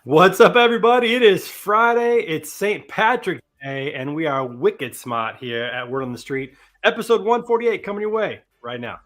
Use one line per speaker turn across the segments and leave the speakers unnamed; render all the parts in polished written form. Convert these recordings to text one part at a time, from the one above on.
What's up, everybody? It is Friday. It's St. Patrick's Day, and we are wicked smart here at Word on the Street. Episode 148 coming your way right now.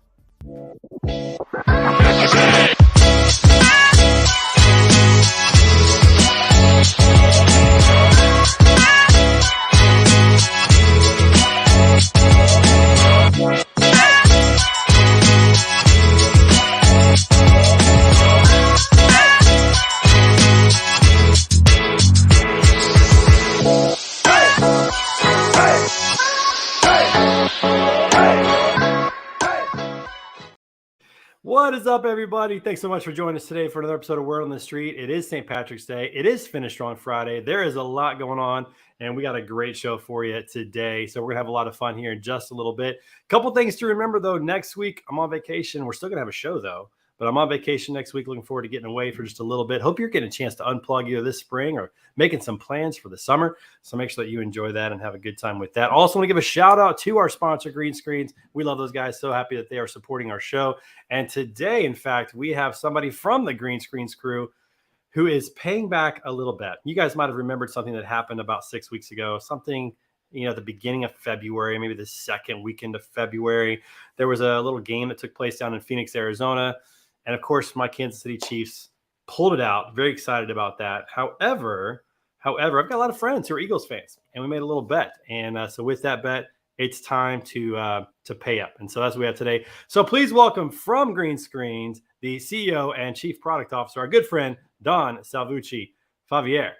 What is up, everybody? Thanks so much for joining us today for another episode of Word on the Street. It is St. Patrick's Day. It is Finish Strong Friday. There is a lot going on, and we got a great show for you today. So we're going to have a lot of fun here in just a little bit. Couple things to remember, though. Next week, I'm on vacation. We're still going to have a show, though. But I'm on vacation next week. Looking forward to getting away for just a little bit. Hope you're getting a chance to unplug either this spring or making some plans for the summer. So make sure that you enjoy that and have a good time with that. Also want to give a shout out to our sponsor, Green Screens. We love those guys. So happy that they are supporting our show. And today, in fact, we have somebody from the Green Screens crew who is paying back a little bet. You guys might have remembered something that happened about 6 weeks ago, something at the beginning of February, maybe the second weekend of February. There was a little game that took place down in Phoenix, Arizona. And of course, my Kansas City Chiefs pulled it out. Very excited about that. However, I've got a lot of friends who are Eagles fans, and we made a little bet. And so with that bet, it's time to pay up. And so that's what we have today. So please welcome from Green Screens, the CEO and Chief Product Officer, our good friend, Dawn Salvucci-Favier.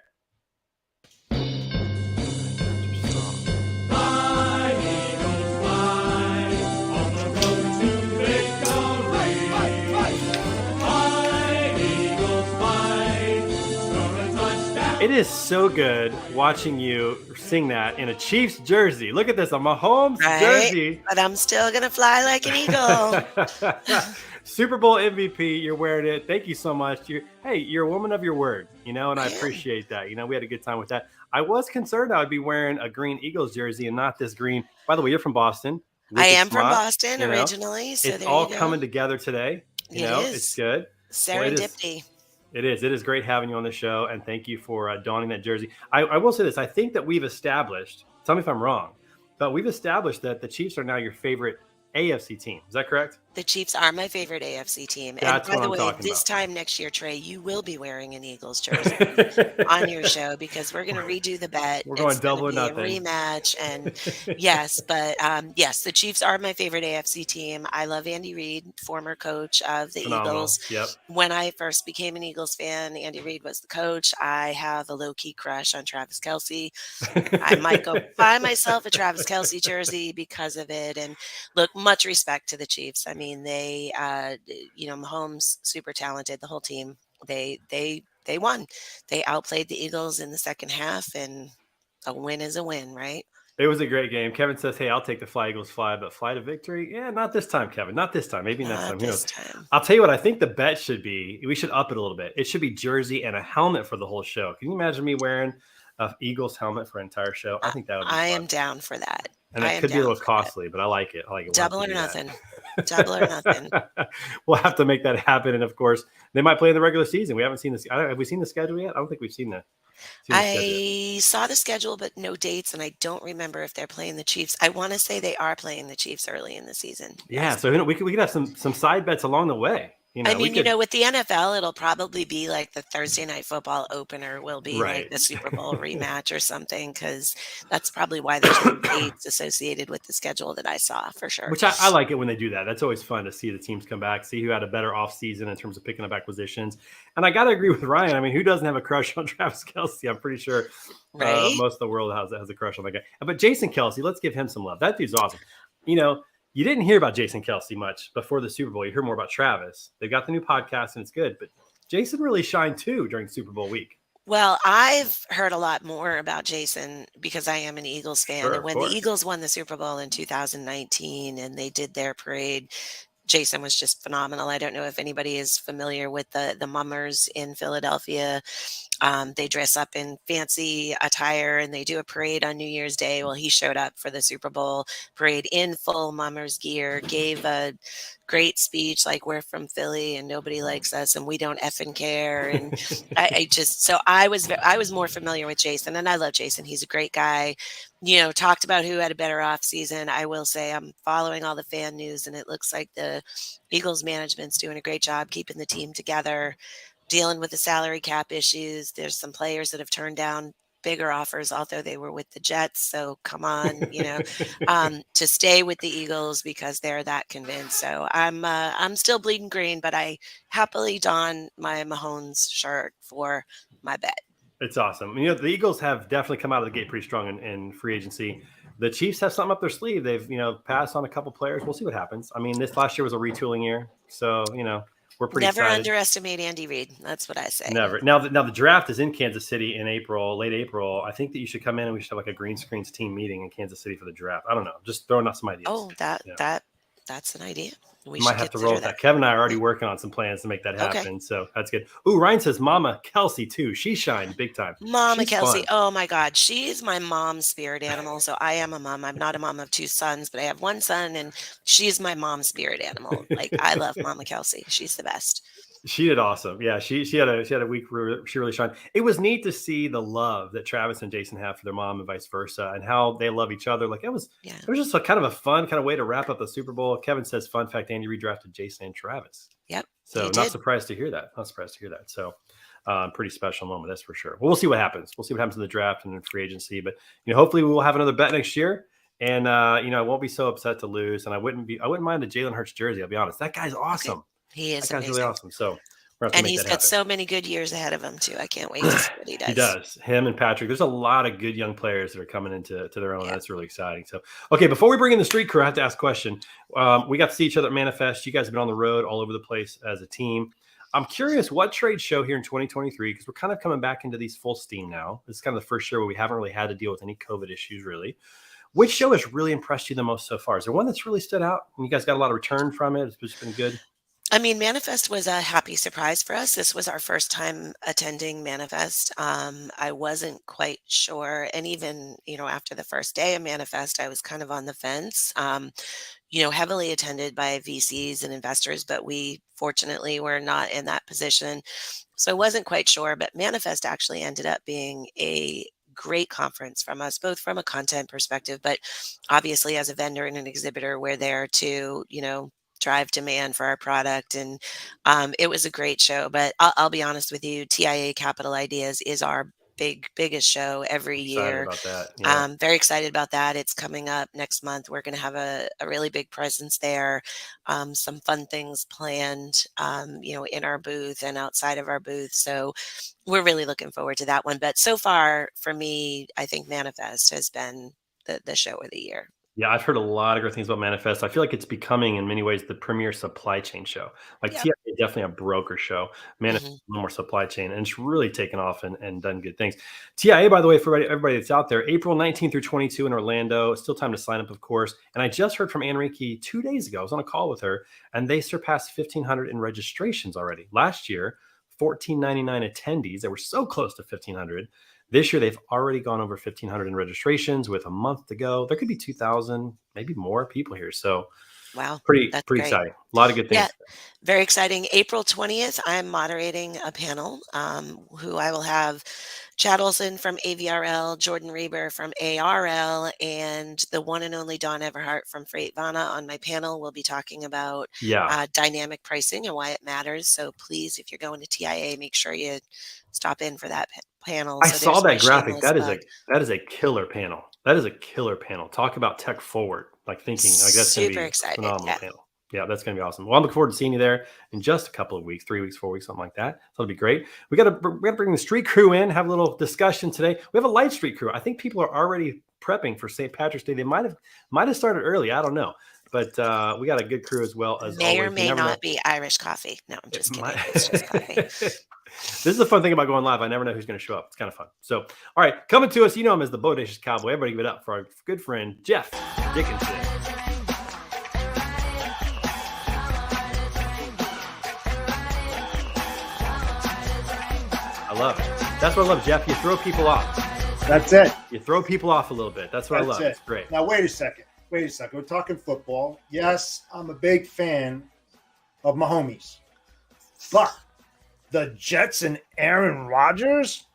It is so good watching you sing that in a Chiefs jersey. Look at this, a Mahomes jersey.
But I'm still going to fly like an eagle.
Super Bowl MVP, you're wearing it. Thank you so much. You're a woman of your word, and I appreciate that. We had a good time with that. I was concerned I would be wearing a green Eagles jersey and not this green. By the way, you're from Boston.
I am from Boston originally. So
it's all coming together today. It's good.
Serendipity.
It is. It is great having you on the show, and thank you for donning that jersey. I will say this. I think that we've established, tell me if I'm wrong, but we've established that the Chiefs are now your favorite AFC team. Is that correct?
The Chiefs are my favorite AFC team.
That's
and by the way,
this
time next year, Trey, you will be wearing an Eagles jersey on your show because we're going to redo the bet.
We're going double or nothing.
A rematch. And yes, the Chiefs are my favorite AFC team. I love Andy Reid, former coach of the Eagles.
Yep.
When I first became an Eagles fan, Andy Reid was the coach. I have a low-key crush on Travis Kelce. I might go buy myself a Travis Kelce jersey because of it. And look, much respect to the Chiefs. I mean, they Mahomes, super talented, the whole team. They won. They outplayed the Eagles in the second half, and a win is a win, right?
It was a great game. Kevin says, "Hey, I'll take the fly, Eagles fly, but fly to victory? Yeah, not this time, Kevin. Not this time. Maybe next time.
This time.
I'll tell you what, I think the bet should be, we should up it a little bit. It should be jersey and a helmet for the whole show. Can you imagine me wearing an Eagles helmet for an entire show? I think that would be fun.
I am down for that.
And it could be a little costly, but I like it.
Double or nothing. Double or nothing.
We'll have to make that happen. And of course, they might play in the regular season. We haven't seen this. Have we seen the schedule yet? I don't think we've seen that.
I saw the schedule, but no dates, and I don't remember if they're playing the Chiefs. I want to say they are playing the Chiefs early in the season.
Yeah, so we could have some side bets along the way.
With the NFL, it'll probably be like the Thursday night football opener will be like the Super Bowl rematch or something, because that's probably why there's no dates associated with the schedule that I saw, for sure.
Which I like it when they do that. That's always fun to see the teams come back, see who had a better offseason in terms of picking up acquisitions. And I got to agree with Ryan. I mean, who doesn't have a crush on Travis Kelce? I'm pretty sure most of the world has a crush on that guy. But Jason Kelce, let's give him some love. That dude's awesome. You didn't hear about Jason Kelce much before the Super Bowl. You heard more about Travis. They've got the new podcast, and it's good. But Jason really shined, too, during Super Bowl week.
Well, I've heard a lot more about Jason because I am an Eagles fan.
Sure,
and when the Eagles won the Super Bowl in 2019 and they did their parade, Jason was just phenomenal. I don't know if anybody is familiar with the Mummers in Philadelphia. They dress up in fancy attire and they do a parade on New Year's Day. Well, he showed up for the Super Bowl parade in full Mummers gear, gave a great speech like we're from Philly and nobody likes us and we don't effing care. And I just so I was more familiar with Jason, and I love Jason. He's a great guy. Talked about who had a better off season. I will say I'm following all the fan news, and it looks like the Eagles management's doing a great job keeping the team together, dealing with the salary cap issues. There's some players that have turned down bigger offers, although they were with the Jets. So come on, to stay with the Eagles because they're that convinced. So I'm still bleeding green, but I happily don my Mahomes shirt for my bet.
It's awesome. The Eagles have definitely come out of the gate pretty strong in free agency. The Chiefs have something up their sleeve. They've, passed on a couple players. We'll see what happens. I mean, this last year was a retooling year. So, we're pretty
Never
excited.
underestimate Andy Reid. That's what I say.
Never. Now the draft is in Kansas City in April, late April. I think that you should come in and we should have like a Greenscreens team meeting in Kansas City for the draft. I don't know. Just throwing out some ideas.
Oh, that's an idea. We
might have to roll with that. Kevin and I are already working on some plans to make that happen. Okay. So that's good. Ooh, Ryan says Mama Kelsey too. She shined big time.
Mama Kelsey. Fun. Oh my God. She's my mom's spirit animal. So I am a mom. I'm not a mom of two sons, but I have one son and she's my mom's spirit animal. Like I love Mama Kelsey. She's the best.
She did awesome. Yeah, she had a week where she really shined. It was neat to see the love that Travis and Jason have for their mom and vice versa, and how they love each other. Like it was just a kind of a fun kind of way to wrap up the Super Bowl. Kevin says, "Fun fact: Andy redrafted Jason and Travis."
Yep.
So not surprised to hear that. So pretty special moment, that's for sure. Well, we'll see what happens. We'll see what happens in the draft and in free agency. But hopefully we will have another bet next year. And I won't be so upset to lose. And I wouldn't mind the Jalen Hurts jersey. I'll be honest. That guy's awesome. Okay.
He is.
That guy's really awesome. So
and he's got so many good years ahead of him too. I can't wait to see what he does.
He does. Him and Patrick. There's a lot of good young players that are coming into their own. Yeah. That's really exciting. So, okay, before we bring in the street crew, I have to ask a question. We got to see each other at Manifest. You guys have been on the road all over the place as a team. I'm curious what trade show here in 2023, because we're kind of coming back into these full steam now. This is kind of the first year where we haven't really had to deal with any COVID issues, really. Which show has really impressed you the most so far? Is there one that's really stood out and you guys got a lot of return from it? It's just been good.
I mean, Manifest was a happy surprise for us. This was our first time attending Manifest. I wasn't quite sure. And even, after the first day of Manifest, I was kind of on the fence, heavily attended by VCs and investors, but we fortunately were not in that position. So I wasn't quite sure, but Manifest actually ended up being a great conference from us, both from a content perspective, but obviously as a vendor and an exhibitor, we're there to, drive demand for our product. And it was a great show, but I'll be honest with you, TIA Capital Ideas is our biggest show every year.
About that. Yeah.
Very excited about that. It's coming up next month. We're going to have a really big presence there. Some fun things planned, in our booth and outside of our booth. So we're really looking forward to that one. But so far for me, I think Manifest has been the show of the year.
Yeah, I've heard a lot of great things about Manifest. I feel like it's becoming, in many ways, the premier supply chain show. Like TIA is definitely a broker show. Manifest is a little more supply chain, and it's really taken off and done good things. TIA, by the way, for everybody that's out there, April 19th through 22 in Orlando. Still time to sign up, of course. And I just heard from Enrique 2 days ago. I was on a call with her, and they surpassed 1,500 in registrations already. Last year, 1,499 attendees. They were so close to 1,500. This year, they've already gone over 1,500 in registrations with a month to go. There could be 2,000, maybe more people here. So,
wow,
pretty exciting. A lot of good things.
Yeah, very exciting. April 20th, I'm moderating a panel who I will have Chad Olson from AVRL, Jordan Reber from ARL, and the one and only Dawn Everhart from Freightvana on my panel. We'll be talking about dynamic pricing and why it matters. So please, if you're going to TIA, make sure you stop in for that panel.
I saw that graphic. That is a killer panel. That is a killer panel. Talk about tech forward, like thinking. Like that's going to be a phenomenal panel. Yeah, that's going to be awesome. Well, I'm looking forward to seeing you there in just a couple of weeks, 3 weeks, 4 weeks, something like that. So it'll be great. We got to bring the street crew in, have a little discussion today. We have a light street crew. I think people are already prepping for St. Patrick's Day. They might have started early. I don't know. But we got a good crew as well. As
may
always.
Or may not be Irish coffee. No, I'm just kidding. It's just coffee.
This is the fun thing about going live. I never know who's going to show up. It's kind of fun. So, all right, coming to us, you know him as the Bodacious Cowboy. Everybody give it up for our good friend, Jeff Dickinson. I love it. That's what I love, Jeff. You throw people off.
That's it.
You throw people off a little bit. That's what I love. It's great.
Now, wait a second. We're talking football. Yes, I'm a big fan of my homies. But the Jets and Aaron Rodgers?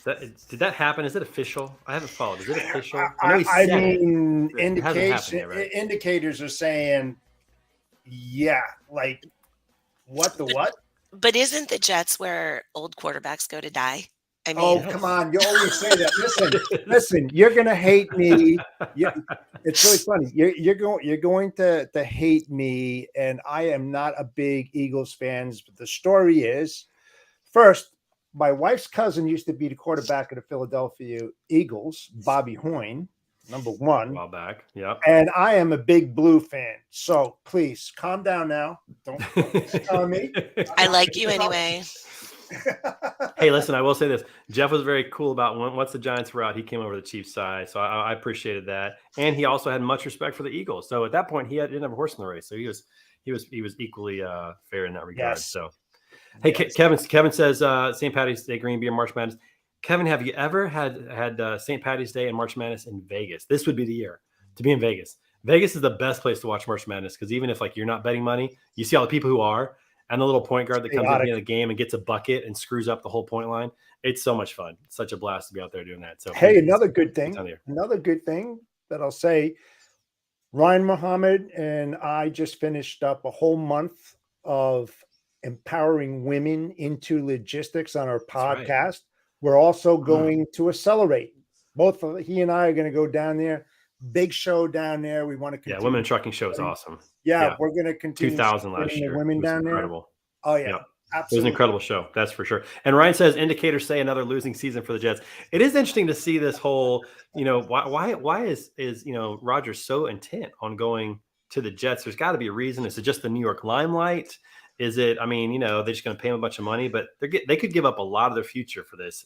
Did that happen? Is it official? I haven't followed. Is it official?
Indicators are saying, yeah, like what?
But isn't the Jets where old quarterbacks go to die? I mean,
oh, come on. You always say that. Listen, you're going to hate me. It's really funny. You're going to hate me, and I am not a big Eagles fan. But the story is, first, my wife's cousin used to be the quarterback of the Philadelphia Eagles, Bobby Hoyne, number one.
A while back, yeah.
And I am a big Blue fan. So please calm down now. Don't tell me.
I like you anyway.
Hey, listen, I will say this. Jeff was very cool about once the Giants were out, he came over to the Chiefs side. So I appreciated that. And he also had much respect for the Eagles. So at that point, he didn't have a horse in the race. So he was equally fair in that regard.
Yes.
So, hey, yes. Kevin says St. Patty's Day, Green Beer, March Madness. Kevin, have you ever had St. Patty's Day and March Madness in Vegas? This would be the year to be in Vegas. Vegas is the best place to watch March Madness because even if you're not betting money, you see all the people who are. And the little point guard that comes at the end of the game and gets a bucket and screws up the whole point line. It's so much fun. It's such a blast to be out there doing that. So
hey, another good thing that I'll say, Ryan Muhammad and I just finished up a whole month of empowering women into logistics on our podcast. Right. We're also going to Accelerate. Both he and I are going to go down there. Big show down there. We want to continue.
Yeah, Women in Trucking show is awesome.
Yeah, we're going to continue.
2000 last year.
The women down
incredible.
There. Oh, yeah. Absolutely.
It was an incredible show. That's for sure. And Ryan says, indicators say another losing season for the Jets. It is interesting to see this whole, why is Rodgers so intent on going to the Jets? There's got to be a reason. Is it just the New York limelight? Is it, they're just going to pay him a bunch of money, but they could give up a lot of their future for this.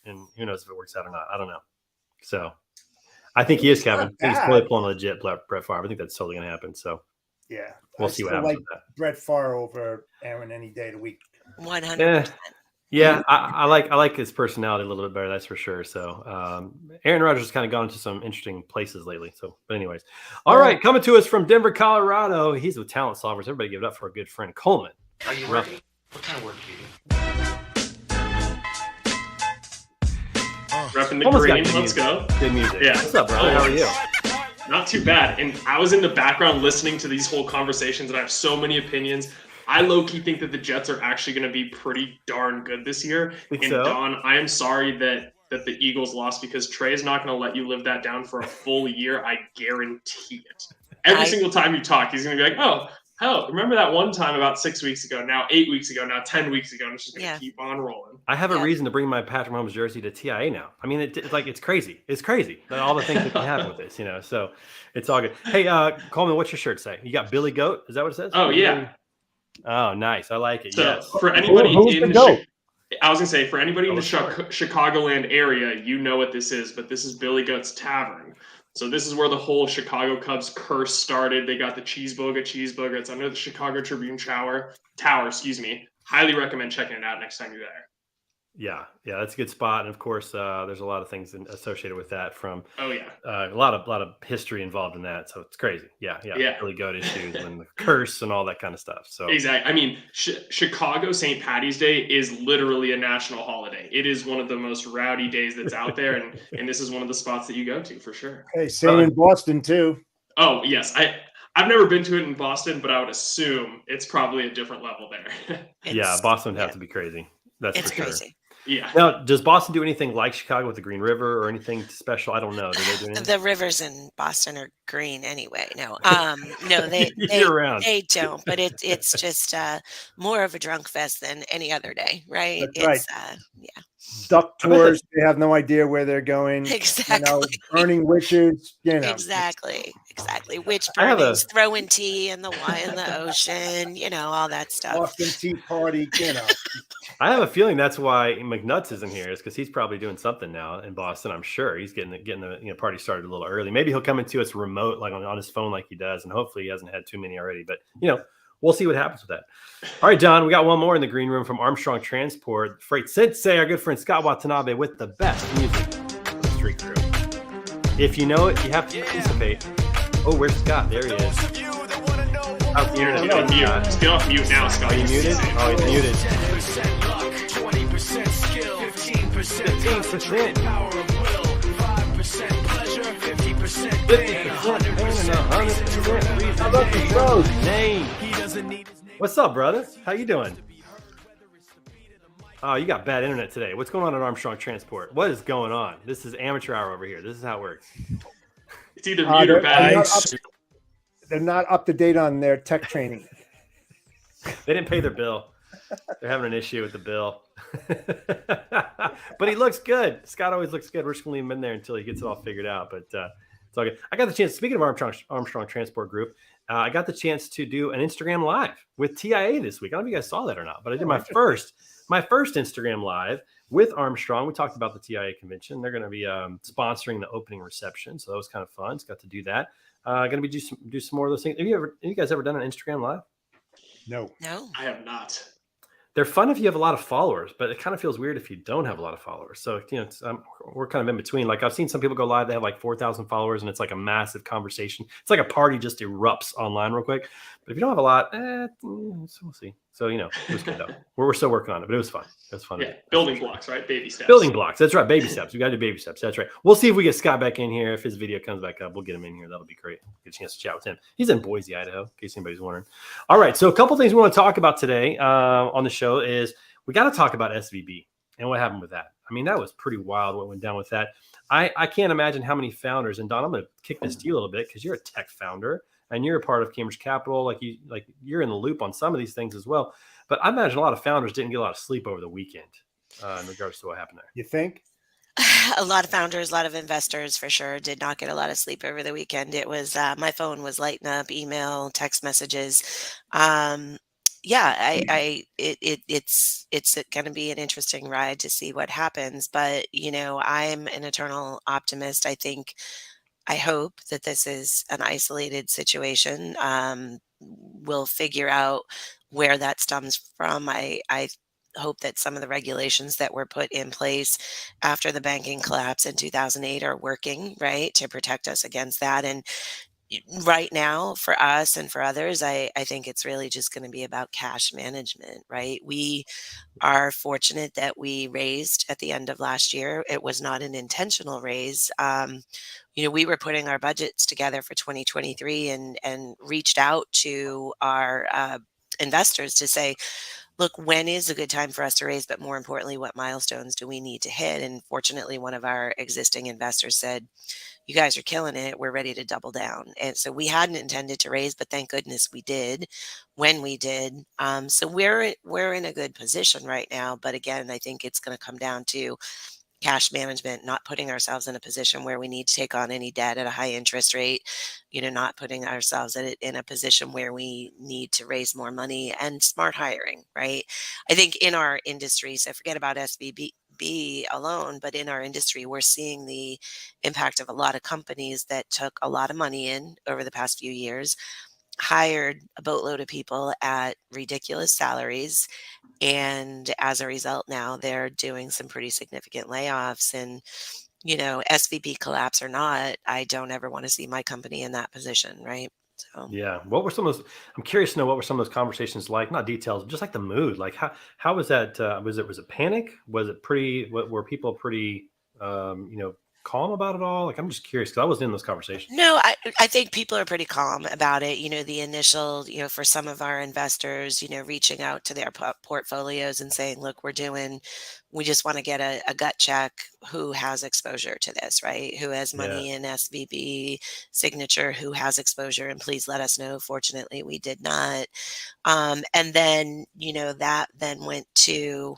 And who knows if it works out or not. I don't know. So I think he is, Kevin. He's totally pulling a legit Brett Favre. I think that's totally going to happen. So
yeah,
we'll see what happens with that.
Brett Favre over Aaron any day of the week.
100%.
Yeah, I like his personality a little bit better. That's for sure. So Aaron Rodgers has kind of gone into some interesting places lately. So, but anyways, all right, coming to us from Denver, Colorado. He's with Talent Solvers. Everybody give it up for a good friend, Coleman.
Are you ready? What kind of work do you do?
Repping the green. Let's go.
Good music.
Yeah.
What's up, brother? How are you?
Not too bad. And I was in the background listening to these whole conversations, and I have so many opinions. I low-key think that the Jets are actually going to be pretty darn good this year. Dawn, I am sorry that the Eagles lost because Trey is not going to let you live that down for a full year. I guarantee it. Every single time you talk, he's going to be like, oh, hell, remember that one time about 6 weeks ago, now 8 weeks ago, now 10 weeks ago, and it's just going to keep on rolling.
I have a reason to bring my Patrick Mahomes jersey to TIA now. It's crazy. It's crazy. All the things that can happen with this, so it's all good. Hey, Coleman, what's your shirt say? You got Billy Goat? Is that what it says?
Oh, yeah.
Oh, nice. I like it.
So
yes.
For anybody for anybody in the Chicagoland area, you know what this is, but this is Billy Goat's Tavern. So this is where the whole Chicago Cubs curse started. They got the cheeseburger. It's under the Chicago Tribune Tower. Highly recommend checking it out next time you're there.
Yeah, that's a good spot. And of course, there's a lot of things associated with that from a lot of history involved in that. So it's crazy. Yeah. Really good issues and the curse and all that kind of stuff. So
exactly. Chicago St. Patty's Day is literally a national holiday. It is one of the most rowdy days that's out there, and this is one of the spots that you go to for sure.
Hey, same in Boston too.
Oh yes, I've never been to it in Boston, but I would assume it's probably a different level there.
Boston would have to be crazy. It's for
crazy.
Sure.
Yeah.
Now, does Boston do anything like Chicago with the Green River or anything special? I don't know. Do they do anything?
The rivers in Boston are green anyway. No, they don't. But it's just more of a drunk fest than any other day, right?
That's right. Duck tours. They have no idea where they're going.
Exactly.
Burning witches.
Exactly. Witch burnings, throwing tea in the ocean. All that stuff.
Boston Tea Party.
I have a feeling that's why McNuts isn't here, is because he's probably doing something now in Boston. I'm sure he's getting the party started a little early. Maybe he'll come into us remote, like on his phone, like he does, and hopefully he hasn't had too many already. But we'll see what happens with that. All right, Don, we got one more in the green room from Armstrong Transport. Freight Sensei, our good friend Scott Watanabe with the best music for the street crew. If you know it, you have to participate. Oh, where's Scott? There he is. How's the internet?
Get off mute. Just get off mute now, Scott.
Are you muted? Oh, he's muted.
10% luck, 20% skill, 15% power of will, 5% pleasure, 50% pain, 100%
How about the shows?
Name. What's up, brother? How you doing? Oh, you got bad internet today. What's going on at Armstrong Transport? What is going on? This is amateur hour over here. This is how it works.
It's either mute or bad.
They're not up to date on their tech training.
They didn't pay their bill. They're having an issue with the bill. But he looks good. Scott always looks good. We're just going to leave him in there until he gets it all figured out. But it's all good. I got the chance, speaking of Armstrong Transport Group, I got the chance to do an Instagram Live with TIA this week. I don't know if you guys saw that or not, but I did my first Instagram Live with Armstrong. We talked about the TIA convention. They're going to be sponsoring the opening reception. So that was kind of fun. Just got to do that. Going to be do some more of those things. Have you guys ever done an Instagram Live?
No,
I have not.
They're fun if you have a lot of followers, but it kind of feels weird if you don't have a lot of followers. So, we're kind of in between. Like I've seen some people go live, they have like 4,000 followers and it's like a massive conversation. It's like a party just erupts online real quick. But if you don't have a lot, we'll see. So, it was good though. We're still working on it, but it was fun. It was fun.
Yeah, building blocks, right? Baby steps.
Building blocks. That's right. Baby steps. We got to do baby steps. That's right. We'll see if we get Scott back in here. If his video comes back up, we'll get him in here. That'll be great. Get a chance to chat with him. He's in Boise, Idaho, in case anybody's wondering. All right. So a couple things we want to talk about today on the show is we got to talk about SVB and what happened with that. I mean, that was pretty wild what went down with that. I can't imagine how many founders, and Don, I'm going to kick this to you a little bit because you're a tech founder and you're a part of Cambridge Capital. You're in the loop on some of these things as well. But I imagine a lot of founders didn't get a lot of sleep over the weekend in regards to what happened there.
You think?
a lot of founders, a lot of investors for sure did not get a lot of sleep over the weekend. It was my phone was lighting up, email, text messages. It's going to be an interesting ride to see what happens. But I'm an eternal optimist. I hope that this is an isolated situation. We'll figure out where that stems from. I hope that some of the regulations that were put in place after the banking collapse in 2008 are working, right, to protect us against that. And right now, for us and for others, I think it's really just going to be about cash management, right? We are fortunate that we raised at the end of last year. It was not an intentional raise. We were putting our budgets together for 2023 and reached out to our investors to say, look, when is a good time for us to raise? But more importantly, what milestones do we need to hit? And fortunately, one of our existing investors said, you guys are killing it. We're ready to double down. And so we hadn't intended to raise, but thank goodness we did when we did. So we're in a good position right now. But again, I think it's going to come down to cash management, not putting ourselves in a position where we need to take on any debt at a high interest rate, not putting ourselves in a position where we need to raise more money, and smart hiring, right? I think in our industry, so forget about SVB alone, but in our industry, we're seeing the impact of a lot of companies that took a lot of money in over the past few years, hired a boatload of people at ridiculous salaries. And as a result, now they're doing some pretty significant layoffs. And, SVB collapse or not, I don't ever want to see my company in that position, right? So
yeah, what were some of those? I'm curious to know what were some of those conversations like? Not details, just like the mood. Like how was that? Was it panic? Was it pretty? Were people pretty? Calm about it all? Like, I'm just curious because I wasn't in those conversations.
no, I think people are pretty calm about it. The initial, for some of our investors, reaching out to their portfolios and saying, look, we just want to get a gut check. Who has exposure to this, right? Who has money in SVB Signature, who has exposure, and please let us know. Fortunately, we did not. And then, that then went to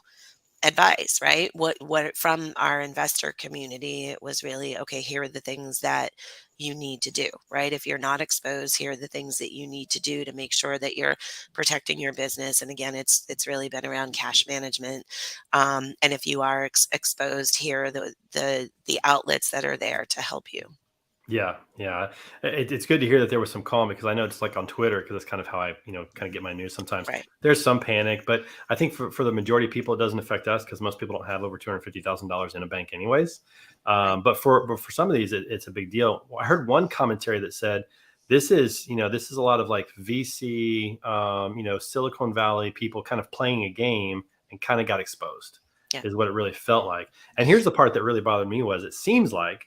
advice, right? What from our investor community, it was really, okay, here are the things that you need to do, right? If you're not exposed, here are the things that you need to do to make sure that you're protecting your business. And again, it's really been around cash management. And if you are exposed, here are the outlets that are there to help you.
Yeah, yeah. It's good to hear that there was some calm, because I know it's like on Twitter, because that's kind of how I, kind of get my news sometimes.
Right.
There's some panic, but I think for the majority of people, it doesn't affect us, because most people don't have over $250,000 in a bank anyways.
Right.
But for some of these, it's a big deal. I heard one commentary that said, this is a lot of like VC, Silicon Valley people kind of playing a game and kind of got exposed,
Yeah.
is what it really felt like. And here's the part that really bothered me was, it seems like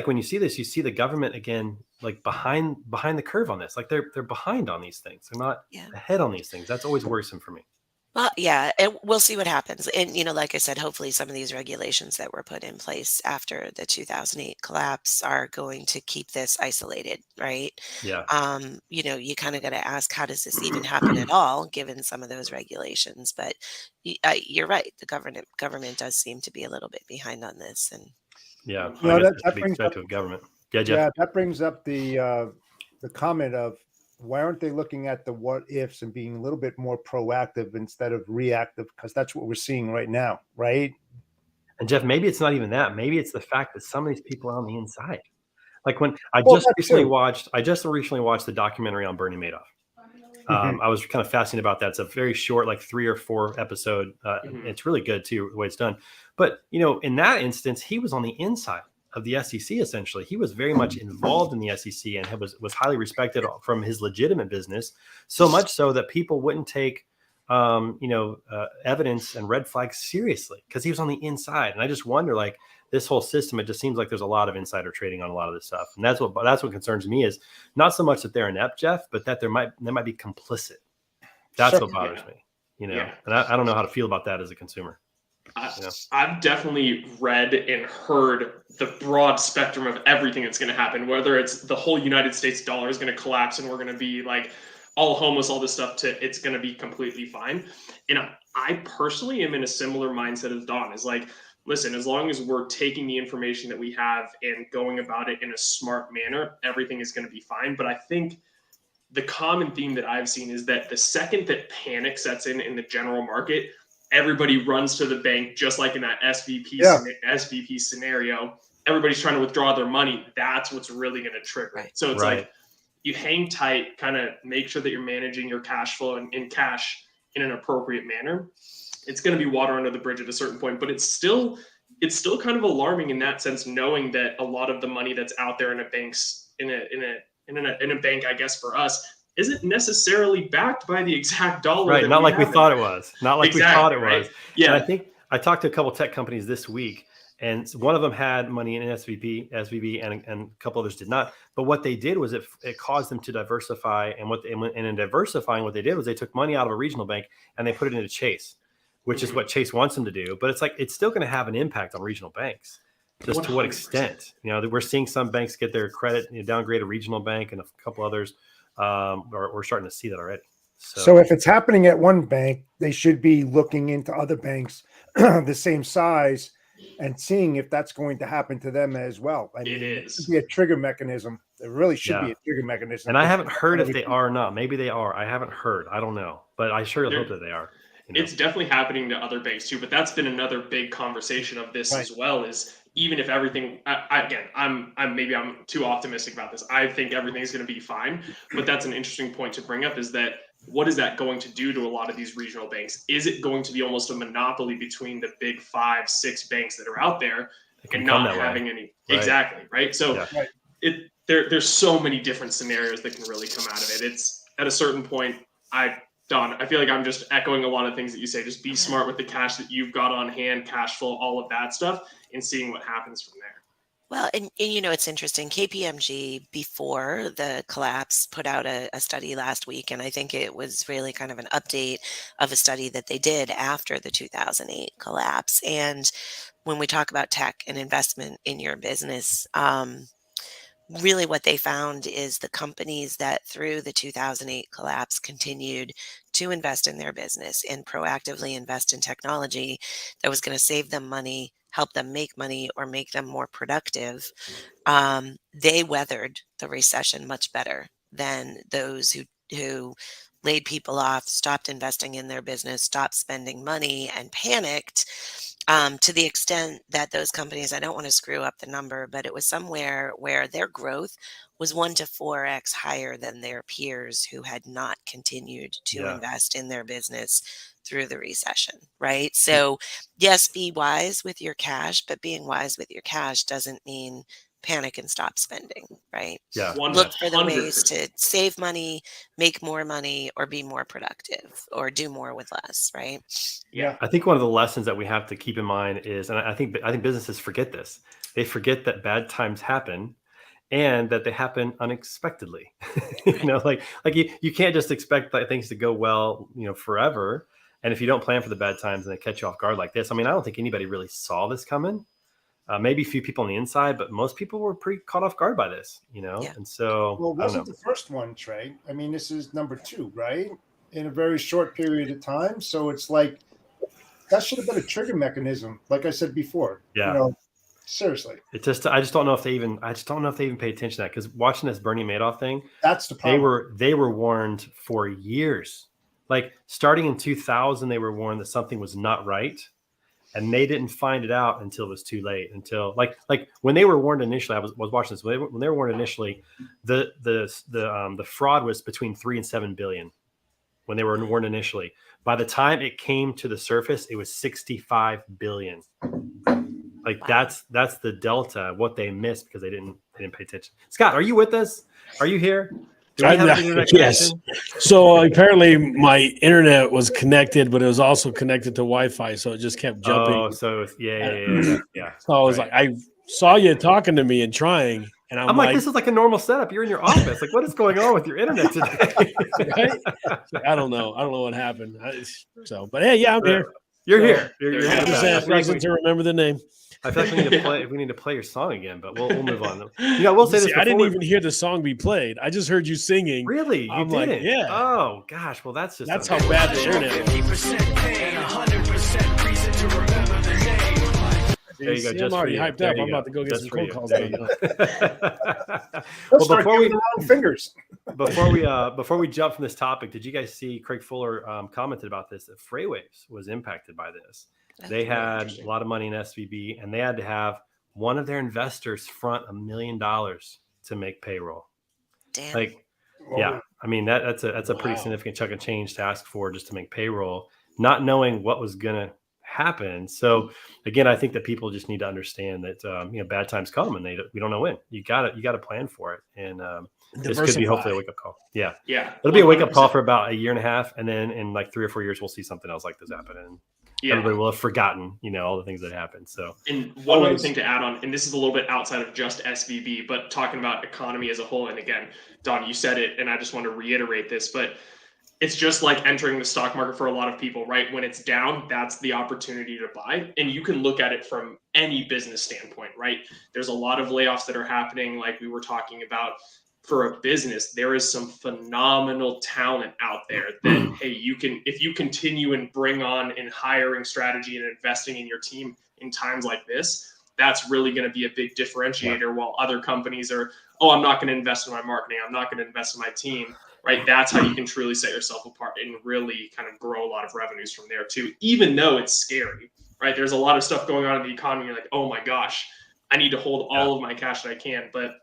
when you see this, you see the government again, like behind the curve on this. Like they're behind on these things. They're not
Yeah.
ahead on these things. That's always worrisome for me.
Well, yeah, and we'll see what happens. And, like I said, hopefully some of these regulations that were put in place after the 2008 collapse are going to keep this isolated, right?
Yeah.
You kind of got to ask, how does this even happen at all, given some of those regulations? But you're right. The government does seem to be a little bit behind on this. And
Yeah.
No,
I guess
that,
it's to
that
be
brings up,
expected of government. Yeah, Jeff.
yeah, that brings up the comment of, why aren't they looking at the what ifs and being a little bit more proactive instead of reactive? Because that's what we're seeing right now, right?
And Jeff, maybe it's not even that. Maybe it's the fact that some of these people are on the inside. Like when
Well, that
I just recently watched the documentary on Bernie Madoff.
Mhm.
I was kind of fascinated about that. It's a very short, like 3 or 4 episode. It's really good too, the way it's done. But in that instance, he was on the inside of the SEC. Essentially, he was very much involved in the SEC and was highly respected from his legitimate business. So much so that people wouldn't take evidence and red flags seriously, because he was on the inside. And I just wonder, like, this whole system, it just seems like there's a lot of insider trading on a lot of this stuff. And that's what concerns me, is not so much that they're inept, Jeff, but that they might be complicit. That's what bothers me,
Yeah.
And I don't know how to feel about that as a consumer.
I've definitely read and heard the broad spectrum of everything that's going to happen, whether it's the whole United States dollar is going to collapse and we're going to be like all homeless, all this stuff, to it's going to be completely fine. And I personally am in a similar mindset as Dawn. Is like, listen, as long as we're taking the information that we have and going about it in a smart manner, everything is going to be fine. But I think the common theme that I've seen is that the second that panic sets in the general market, everybody runs to the bank, just like in that SVP scenario. Everybody's trying to withdraw their money. That's what's really going to trigger it. So it's like, you hang tight, kind of make sure that you're managing your cash flow and in cash in an appropriate manner. It's going to be water under the bridge at a certain point, but it's still kind of alarming in that sense, knowing that a lot of the money that's out there in a bank's in a bank, I guess for us, isn't necessarily backed by the exact dollar.
Right. Not like we thought it was. Not like we thought it was.
Yeah.
And I think I talked to a couple of tech companies this week, and one of them had money in SVB, and a couple others did not. But what they did was it caused them to diversify. And in diversifying, what they did was they took money out of a regional bank and they put it into Chase, which is what Chase wants them to do. But it's like, it's still going to have an impact on regional banks. Just 100%. To what extent? We're seeing some banks get their credit downgrade, a regional bank, and a couple others. We're starting to see that already.
So if it's happening at one bank, they should be looking into other banks the same size and seeing if that's going to happen to them as well. I mean, it should be a trigger mechanism. It really should be a trigger mechanism.
And I haven't heard if they are or not. Maybe they are. I haven't heard. I don't know. But I sure hope that they are.
It's definitely happening to other banks too. But that's been another big conversation of this as well, is even if everything, I'm too optimistic about this. I think everything's going to be fine. But that's an interesting point to bring up, is that what is that going to do to a lot of these regional banks? Is it going to be almost a monopoly between the big 5-6 banks that are out there and not having any? Right. Exactly. Right. So there's so many different scenarios that can really come out of it. It's at a certain point, Dawn, I feel like I'm just echoing a lot of things that you say. Just be smart with the cash that you've got on hand, cash flow, all of that stuff, and seeing what happens from there.
Well, and it's interesting. KPMG, before the collapse, put out a study last week, and I think it was really kind of an update of a study that they did after the 2008 collapse. And when we talk about tech and investment in your business, really what they found is the companies that through the 2008 collapse continued to invest in their business and proactively invest in technology that was going to save them money, help them make money, or make them more productive, they weathered the recession much better than those who laid people off, stopped investing in their business, stopped spending money, and panicked. to the extent that those companies, I don't want to screw up the number, but it was somewhere where their growth was 1 to 4x higher than their peers who had not continued to invest in their business through the recession, right? So yes, be wise with your cash, but being wise with your cash doesn't mean panic and stop spending, right?
Yeah.
Look for the ways to save money, make more money, or be more productive, or do more with less, right?
Yeah.
I think one of the lessons that we have to keep in mind is, and I think businesses forget this. They forget that bad times happen and that they happen unexpectedly.
Right.
Like you can't just expect things to go well, forever. And if you don't plan for the bad times and they catch you off guard like this, I mean, I don't think anybody really saw this coming. Maybe a few people on the inside, but most people were pretty caught off guard by this,
Yeah.
And so,
well, it wasn't the first one, Trey. I mean, this is number 2, right? In a very short period of time. So it's like, that should have been a trigger mechanism. Like I said before, seriously.
I just don't know if they even pay attention to that, because watching this Bernie Madoff thing,
that's the problem.
They were warned for years. Like starting in 2000, they were warned that something was not right. And they didn't find it out until it was too late. Until like when they were warned initially, I was watching this. When they were warned initially, the fraud was between 3 and 7 billion. When they were warned initially, by the time it came to the surface, it was 65 billion. Like that's the delta, what they missed because they didn't pay attention. Scott, are you with us? Are you here? Do we have an internet
yes.
connection?
So apparently my internet was connected, but it was also connected to Wi-Fi, so it just kept jumping.
Oh, so yeah.
So I was like, I saw you talking to me and trying, and I'm like,
this is like a normal setup. You're in your office. Like, what is going on with your internet today?
Right? I don't know what happened. But hey, yeah, I'm here.
You're here.
You're present to remember the name.
I feel like we need to play your song again, but we'll move on. We'll say this.
I didn't even hear the song be played. I just heard you singing.
Really?
I'm like, yeah.
Oh gosh. Well, that's
how bad the internet is.
50% pain, 100% reason to remember the name.
There you go.
See, I'm already hyped up. I'm about to go get some cold calls.
Before we jump from this topic, did you guys see Craig Fuller commented about this, that Freightwaves was impacted by this? They had a lot of money in SVB, and they had to have one of their investors front $1 million to make payroll.
Damn.
Yeah. I mean, that's a pretty significant chunk of change to ask for just to make payroll, not knowing what was going to happen. So again, I think that people just need to understand that bad times come and we don't know when. You got to plan for it, and this could be hopefully a wake up call. Yeah. It'll be a wake up call for about a year and a half, and then in like 3 or 4 years, we'll see something else like this happen, and everybody will have forgotten, all the things that happened. So,
and one other thing to add on, and this is a little bit outside of just SVB, but talking about economy as a whole. And again, Dawn, you said it, and I just want to reiterate this, but it's just like entering the stock market for a lot of people, right? When it's down, that's the opportunity to buy. And you can look at it from any business standpoint, right? There's a lot of layoffs that are happening, like we were talking about. For a business, there is some phenomenal talent out there that, hey, if you continue and bring on in hiring strategy and investing in your team in times like this, that's really going to be a big differentiator. While other companies are, I'm not going to invest in my marketing, I'm not going to invest in my team, right? That's how you can truly set yourself apart and really kind of grow a lot of revenues from there too, even though it's scary, right? There's a lot of stuff going on in the economy. You're like, oh my gosh, I need to hold all of my cash that I can. But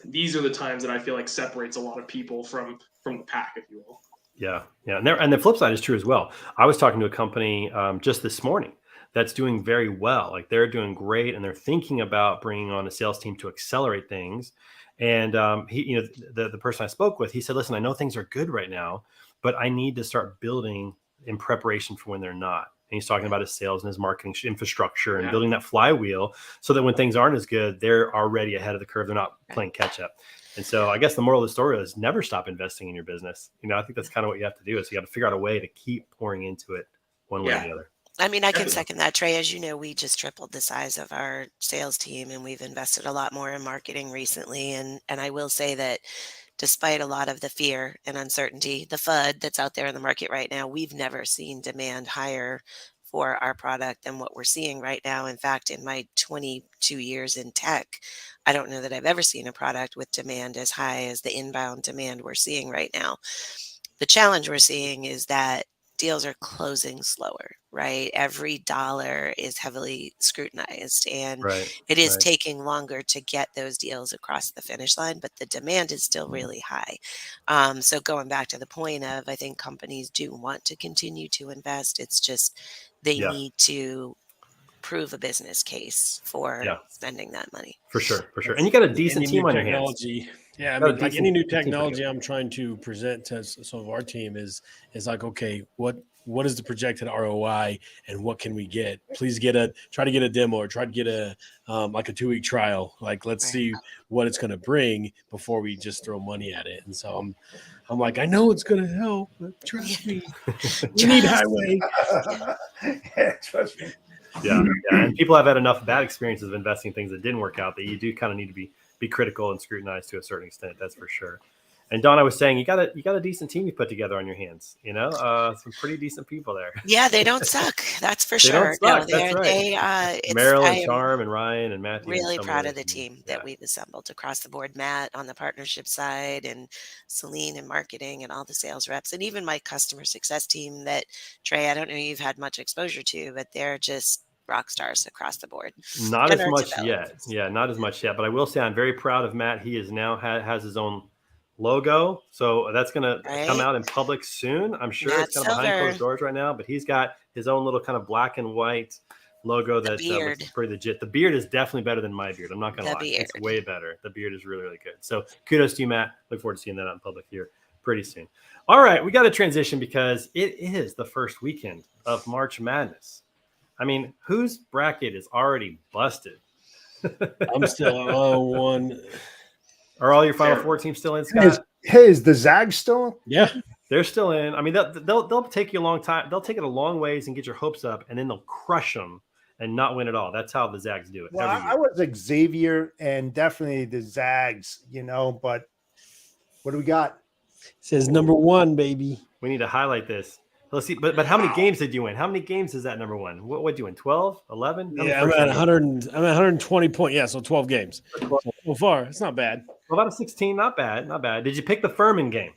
these are the times that I feel like separates a lot of people from the pack, if you will.
Yeah. And the flip side is true as well. I was talking to a company just this morning that's doing very well. Like they're doing great, and they're thinking about bringing on a sales team to accelerate things. And he, the person I spoke with, he said, "Listen, I know things are good right now, but I need to start building in preparation for when they're not." And he's talking about his sales and his marketing infrastructure and building that flywheel so that when things aren't as good, they're already ahead of the curve. They're not playing catch up. And so I guess the moral of the story is never stop investing in your business. I think that's kind of what you have to do, is you got to figure out a way to keep pouring into it one way or the other.
I mean, I can second that, Trey. As you know, we just tripled the size of our sales team, and we've invested a lot more in marketing recently. And I will say that despite a lot of the fear and uncertainty, the FUD that's out there in the market right now, we've never seen demand higher for our product than what we're seeing right now. In fact, in my 22 years in tech, I don't know that I've ever seen a product with demand as high as the inbound demand we're seeing right now. The challenge we're seeing is that deals are closing slower, right? Every dollar is heavily scrutinized, and
Right.
it is
Right.
taking longer to get those deals across the finish line, but the demand is still really high. So going back to the point of, I think companies do want to continue to invest. It's just they
Yeah.
need to prove a business case for
Yeah.
spending that money.
For sure. And you got a decent
Any
team
new
on your hands.
technology. Yeah, I
Got a
mean, like
decent
any new
team put
technology
together.
I'm trying to present to some of our team is like, okay, what is the projected ROI and what can we get? Please try to get a demo or try to get a like a 2-week trial. Like, let's
Right.
see what it's going to bring before we just throw money at it. And so I'm like, I know it's going to help, but trust me, we need highway.
Yeah, trust me.
Yeah. And people have had enough bad experiences of investing in things that didn't work out that you do kind of need to be critical and scrutinized to a certain extent. That's for sure. And Dawn, I was saying you got a decent team you put together on your hands. Some pretty decent people there.
Yeah, they don't suck. That's for
They
sure.
don't suck. That's right. Meryl
I
and
am
Charm and Ryan and Matthew.
really
and
proud
some
of the team that we've assembled across the board. Matt on the partnership side, and Celine in marketing, and all the sales reps, and even my customer success team that, Trey, I don't know if you've had much exposure to, but they're just rock stars across the board.
Not
And
as
our
much
developers.
yet. Yeah, not as much yet. But I will say I'm very proud of Matt. He is now has his own logo. So that's going to come
Right?
out in public soon. I'm sure
Matt
it's kind of behind
Silver,
closed doors right now, but he's got his own little kind of black and white logo
the
that
beard,
looks pretty legit. The beard is definitely better than my beard. I'm not going to
the
lie. It's
beard.
way better. The beard is really, really good. So kudos to you, Matt. Look forward to seeing that out in public here pretty soon. All right. We got to transition because it is the first weekend of March Madness. I mean, whose bracket is already busted?
I'm still on one.
Are all your Final Four teams still in, Scott?
Hey, is the Zag still?
Yeah.
They're still in. I mean, they'll take you a long time. They'll take it a long ways and get your hopes up, and then they'll crush them and not win at all. That's how the Zags do it.
Well,
every year.
I was Xavier and definitely the Zags, but what do we got?
It says number 1, baby.
We need to highlight this. Let's see. But how many games did you win? How many games is that number 1? What did you win? 12? 11?
Yeah, I'm at 100. I'm at 120 points. Yeah, so 12 games so far. It's not bad.
12 out of 16. Not bad. Not bad. Did you pick the Furman game?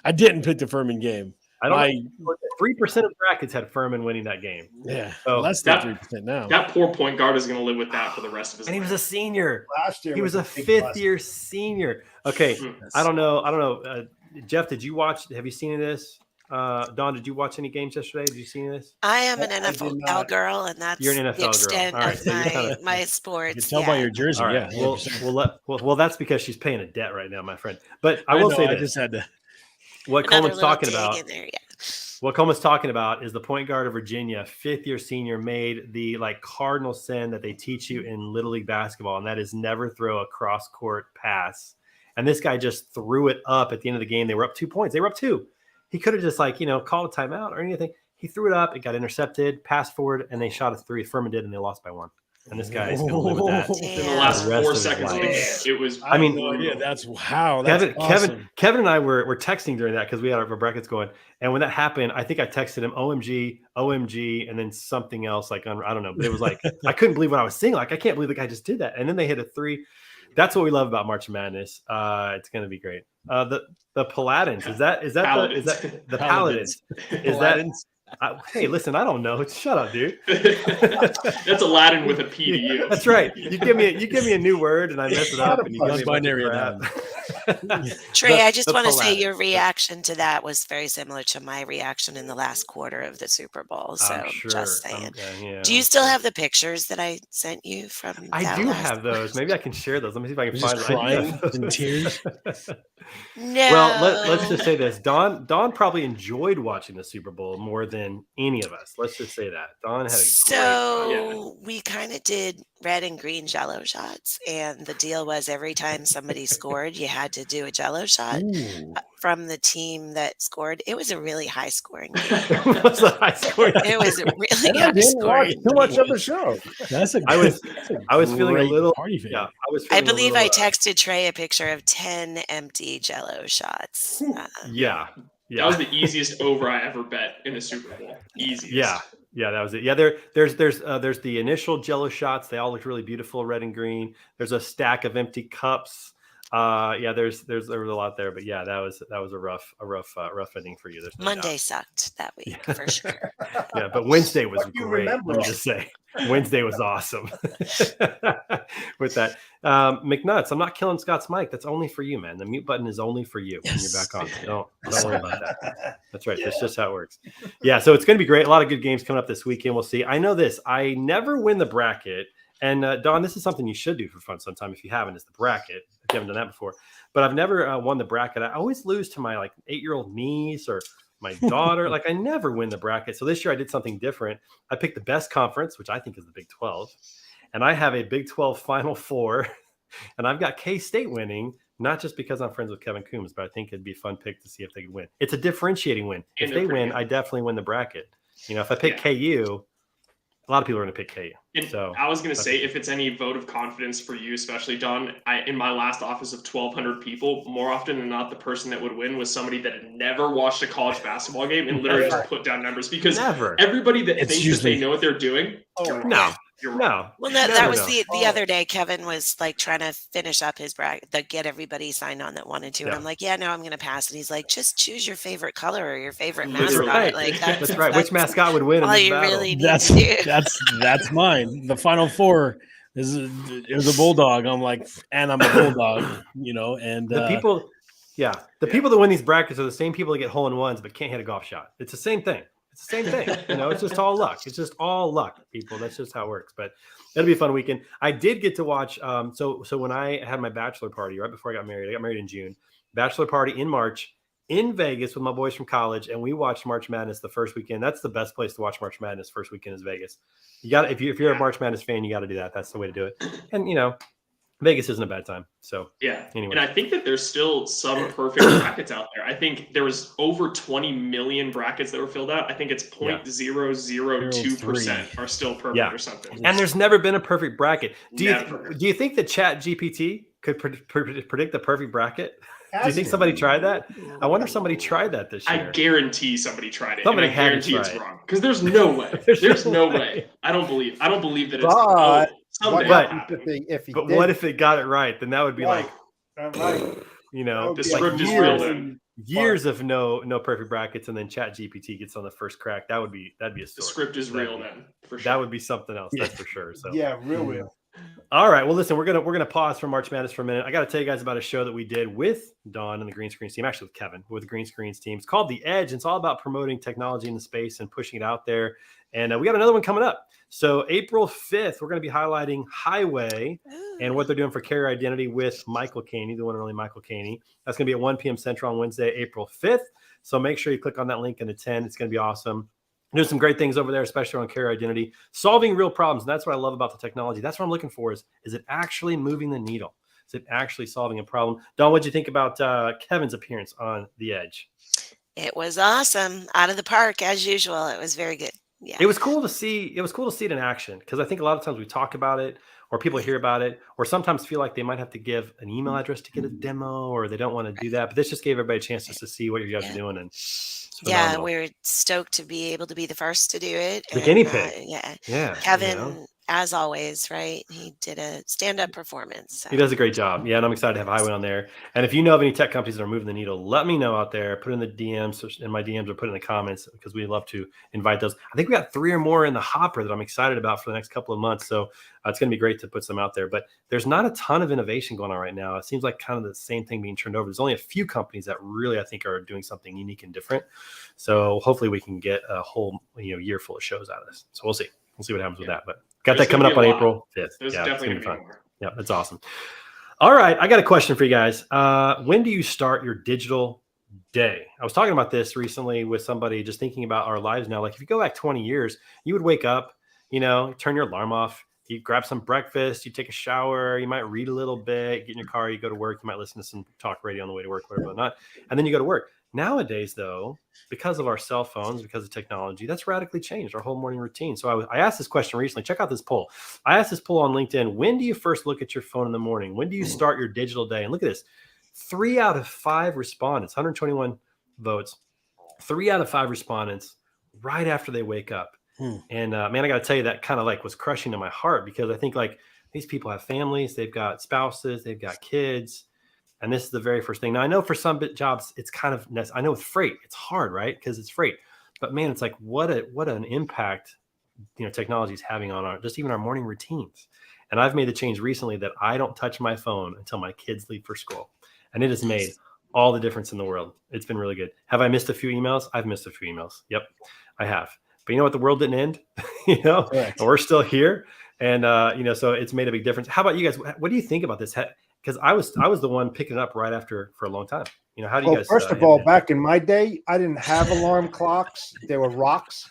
I didn't pick the Furman game.
I don't know. 3% of brackets had Furman winning that game.
Yeah,
so
less than 3% now.
That poor point guard is going to live with that for the rest of his life.
And he was a senior.
Last year
he was a fifth-year senior. Okay, I don't know. Jeff, did you watch? Have you seen this? Dawn, did you watch any games yesterday? Did you see this?
I am an NFL girl, and that's
You're an NFL
the extent
girl. All right,
of my sports.
You can tell by your jersey.
All right.
Yeah.
Well, that's because she's paying a debt right now, my friend. But I will say this.
I just had to.
What Coleman's talking about.
There,
What Coleman's talking about is the point guard of Virginia, 5th-year senior, made the cardinal sin that they teach you in Little League basketball, and that is never throw a cross-court pass. And this guy just threw it up at the end of the game. They were up 2 points. They were up 2. He could have just called a timeout or anything. He threw it up. It got intercepted, passed forward, and they shot a 3. Furman did, and they lost by 1. And this guy is going to live with that.
In the last 4 seconds of the game, it was.
I mean,
that's wow. That's awesome.
Kevin and I were texting during that because we had our brackets going. And when that happened, I think I texted him OMG, and then something else I don't know. But it was I couldn't believe what I was seeing. I can't believe the guy just did that. And then they hit a 3. That's what we love about March Madness. It's going to be great. The Paladins is that the Paladins? Is that? Hey, listen, I don't know. Shut up, dude.
That's Aladdin with a P to you.
That's right. You give me a new word and I mess it up. And you give me
binary.
Trey, I just want to say your reaction to that was very similar to my reaction in the last quarter of the Super Bowl. So just saying.
Okay, yeah.
Do you still have the pictures that I sent you from?
I do have those. Maybe I can share those. Let me see if I can find
crying in tears.
No.
Well, let's just say this. Dawn probably enjoyed watching the Super Bowl more than any of us. Let's just say that. Dawn had
a we kind of did red and green Jello shots, and the deal was every time somebody scored, you had to do a Jello shot from the team that scored. It was a really high scoring game.
It was a high scoring.
It was a really high scoring.
Too much of the show.
I was feeling a little
party fan.
Yeah,
I believe I texted Trey a picture of 10 empty Jello shots.
Yeah.
That was the easiest over I ever bet in a Super Bowl. Easiest.
Yeah, that was it. Yeah, there's the initial Jello shots. They all looked really beautiful, red and green. There's a stack of empty cups Yeah, there was a lot there, but yeah, that was a rough ending for you. There's no
Monday
doubt.
sucked that week for sure.
Yeah, but Wednesday was
But you
great.
remember
Let me
it.
just say, Wednesday was awesome. With that, McNuts, I'm not killing Scott's mic. That's only for you, man. The mute button is only for you when you're back on. So don't worry about that. That's right. That's just how it works. Yeah, so it's going to be great. A lot of good games coming up this weekend. We'll see. I know this. I never win the bracket. And Dawn, this is something you should do for fun sometime if you haven't, is the bracket. If you haven't done that before. But I've never won the bracket. I always lose to my 8-year-old niece or my daughter. I never win the bracket. So this year I did something different. I picked the best conference, which I think is the Big 12. And I have a Big 12 Final Four. And I've got K-State winning, not just because I'm friends with Kevin Coombs, but I think it'd be a fun pick to see if they could win. It's a differentiating win. If they win, I definitely win the bracket. If I pick KU, a lot of people are going to pick KU. So
I was going to say, if it's any vote of confidence for you, especially Dawn, in my last office of 1,200 people, more often than not, the person that would win was somebody that had never watched a college basketball game and literally just put down numbers, because everybody that thinks that they know what they're doing. You're wrong.
Well, that was the other day. Kevin was trying to finish up his bracket, get everybody signed on that wanted to. And I'm like, no, I'm going to pass. And he's like, just choose your favorite color or your favorite mascot.
That's right. Which mascot would win?
All
in this
you
battle?
really need to do.
That's mine. The Final Four it was a bulldog. I'm like, and I'm a bulldog, and
the people. Yeah, the people that win these brackets are the same people that get hole-in-ones but can't hit a golf shot. It's the same thing. It's the same thing. It's just all luck. It's just all luck, people. That's just how it works. But it'll be a fun weekend. I did get to watch. So when I had my bachelor party right before I got married in June. Bachelor party in March in Vegas with my boys from college, and we watched March Madness the first weekend. That's the best place to watch March Madness. First weekend is Vegas. You got if you're a March Madness fan, you got to do that. That's the way to do it. And Vegas isn't a bad time. So anyway.
And I think that there's still some perfect brackets out there. I think there was over 20 million brackets that were filled out. I think it's 0.002% are still perfect or something.
And there's never been a perfect bracket. Do you think that Chat GPT could predict the perfect bracket? Do you think somebody tried that? I wonder if somebody tried that this year.
I guarantee somebody tried it.
Somebody
and I guarantee it's wrong. Because there's no way. There's no way. I don't believe that it's
what if it got it right? Then that would be
the script is real then.
Years of no perfect brackets, and then Chat GPT gets on the first crack. That'd be a story.
The script is real then, for sure.
That would be something else, that's for sure. So
real.
All right. Well, listen, we're gonna pause for March Madness for a minute. I got to tell you guys about a show that we did with Dawn and the Green Screens team, actually with Kevin, with the Green Screens team. It's called The Edge. It's all about promoting technology in the space and pushing it out there. And we got another one coming up. So April 5th, we're going to be highlighting Highway and what they're doing for carrier identity with Michael Caney, the one and only Michael Caney. That's going to be at 1 p.m. Central on Wednesday, April 5th. So make sure you click on that link and attend. It's going to be awesome. There's some great things over there, especially on carrier identity, solving real problems. And that's what I love about the technology. That's what I'm looking for is it actually moving the needle? Is it actually solving a problem? Dawn, what'd you think about Kevin's appearance on The Edge?
It was awesome. Out of the park, as usual. It was very good. Yeah.
It was cool to see it in action, because I think a lot of times we talk about it or people hear about it or sometimes feel like they might have to give an email address to get a demo or they don't want to do that. But this just gave everybody a chance just to see what you guys are doing. And
we're stoked to be able to be the first to do it.
The guinea pig.
Kevin, as always, right? He did a stand-up performance. So.
He does a great job. Yeah, and I'm excited to have Highway on there. And if you know of any tech companies that are moving the needle, let me know out there. Put in the DMs, in my DMs, or put in the comments, because we'd love to invite those. I think we got 3 or more in the hopper that I'm excited about for the next couple of months. So it's going to be great to put some out there. But there's not a ton of innovation going on right now. It seems like kind of the same thing being turned over. There's only a few companies that really, I think, are doing something unique and different. So hopefully we can get a whole year full of shows out of this. So we'll see. We'll see what happens with that. But got that coming up on April 5th.
There's definitely going to be fun.
Yeah, that's awesome. All right, I got a question for you guys. When do you start your digital day? I was talking about this recently with somebody, just thinking about our lives now. Like if you go back 20 years, you would wake up, turn your alarm off, you grab some breakfast, you take a shower, you might read a little bit, get in your car, you go to work, you might listen to some talk radio on the way to work, whatever, not, and then you go to work. Nowadays, though, because of our cell phones, because of technology, that's radically changed our whole morning routine. So I asked this question recently. Check out this poll. I asked this poll on LinkedIn. When do you first look at your phone in the morning? When do you start your digital day? And look at this. 3 out of 5 respondents, 121 votes, 3 out of 5 respondents right after they wake up. And man, I got to tell you, that kind of was crushing to my heart, because I think these people have families, they've got spouses, they've got kids. And this is the very first thing. Now I know for some jobs, it's kind of, I know with freight, it's hard, right? Because it's freight, but man, it's like, what an impact, technology is having on just even our morning routines. And I've made the change recently that I don't touch my phone until my kids leave for school. And it has made all the difference in the world. It's been really good. Have I missed a few emails? I've missed a few emails. Yep, I have. But you know what? The world didn't end, and we're still here. And, so it's made a big difference. How about you guys? What do you think about this? Because I was the one picking it up right after for a long time. How do you guys?
First of all, back in my day, I didn't have alarm clocks. There were rocks,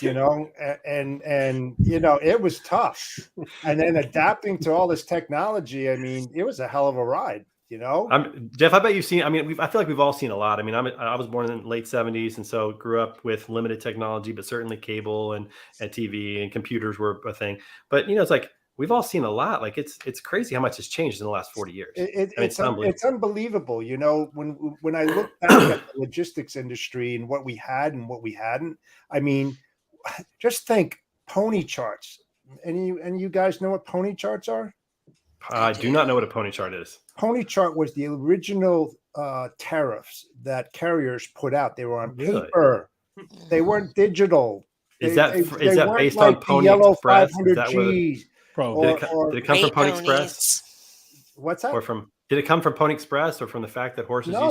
and it was tough. And then adapting to all this technology, I mean, it was a hell of a ride.
Jeff, I bet you've seen. I mean, I feel like we've all seen a lot. I mean, I was born in the late '70s, and so grew up with limited technology, but certainly cable and TV and computers were a thing. But it's like we've all seen a lot. Like it's crazy how much has changed in the last 40 years.
It's unbelievable. When I look back at the logistics industry and what we had and what we hadn't. I mean, just think pony charts. And you guys know what pony charts are?
I do not know what a pony chart is.
Pony chart was the original tariffs that carriers put out. They were on paper. They weren't digital.
Is that based like on Pony Express? Is that
G,
did it come from Pony Express?
What's that?
Or did it come from Pony Express or from the fact that horses
No.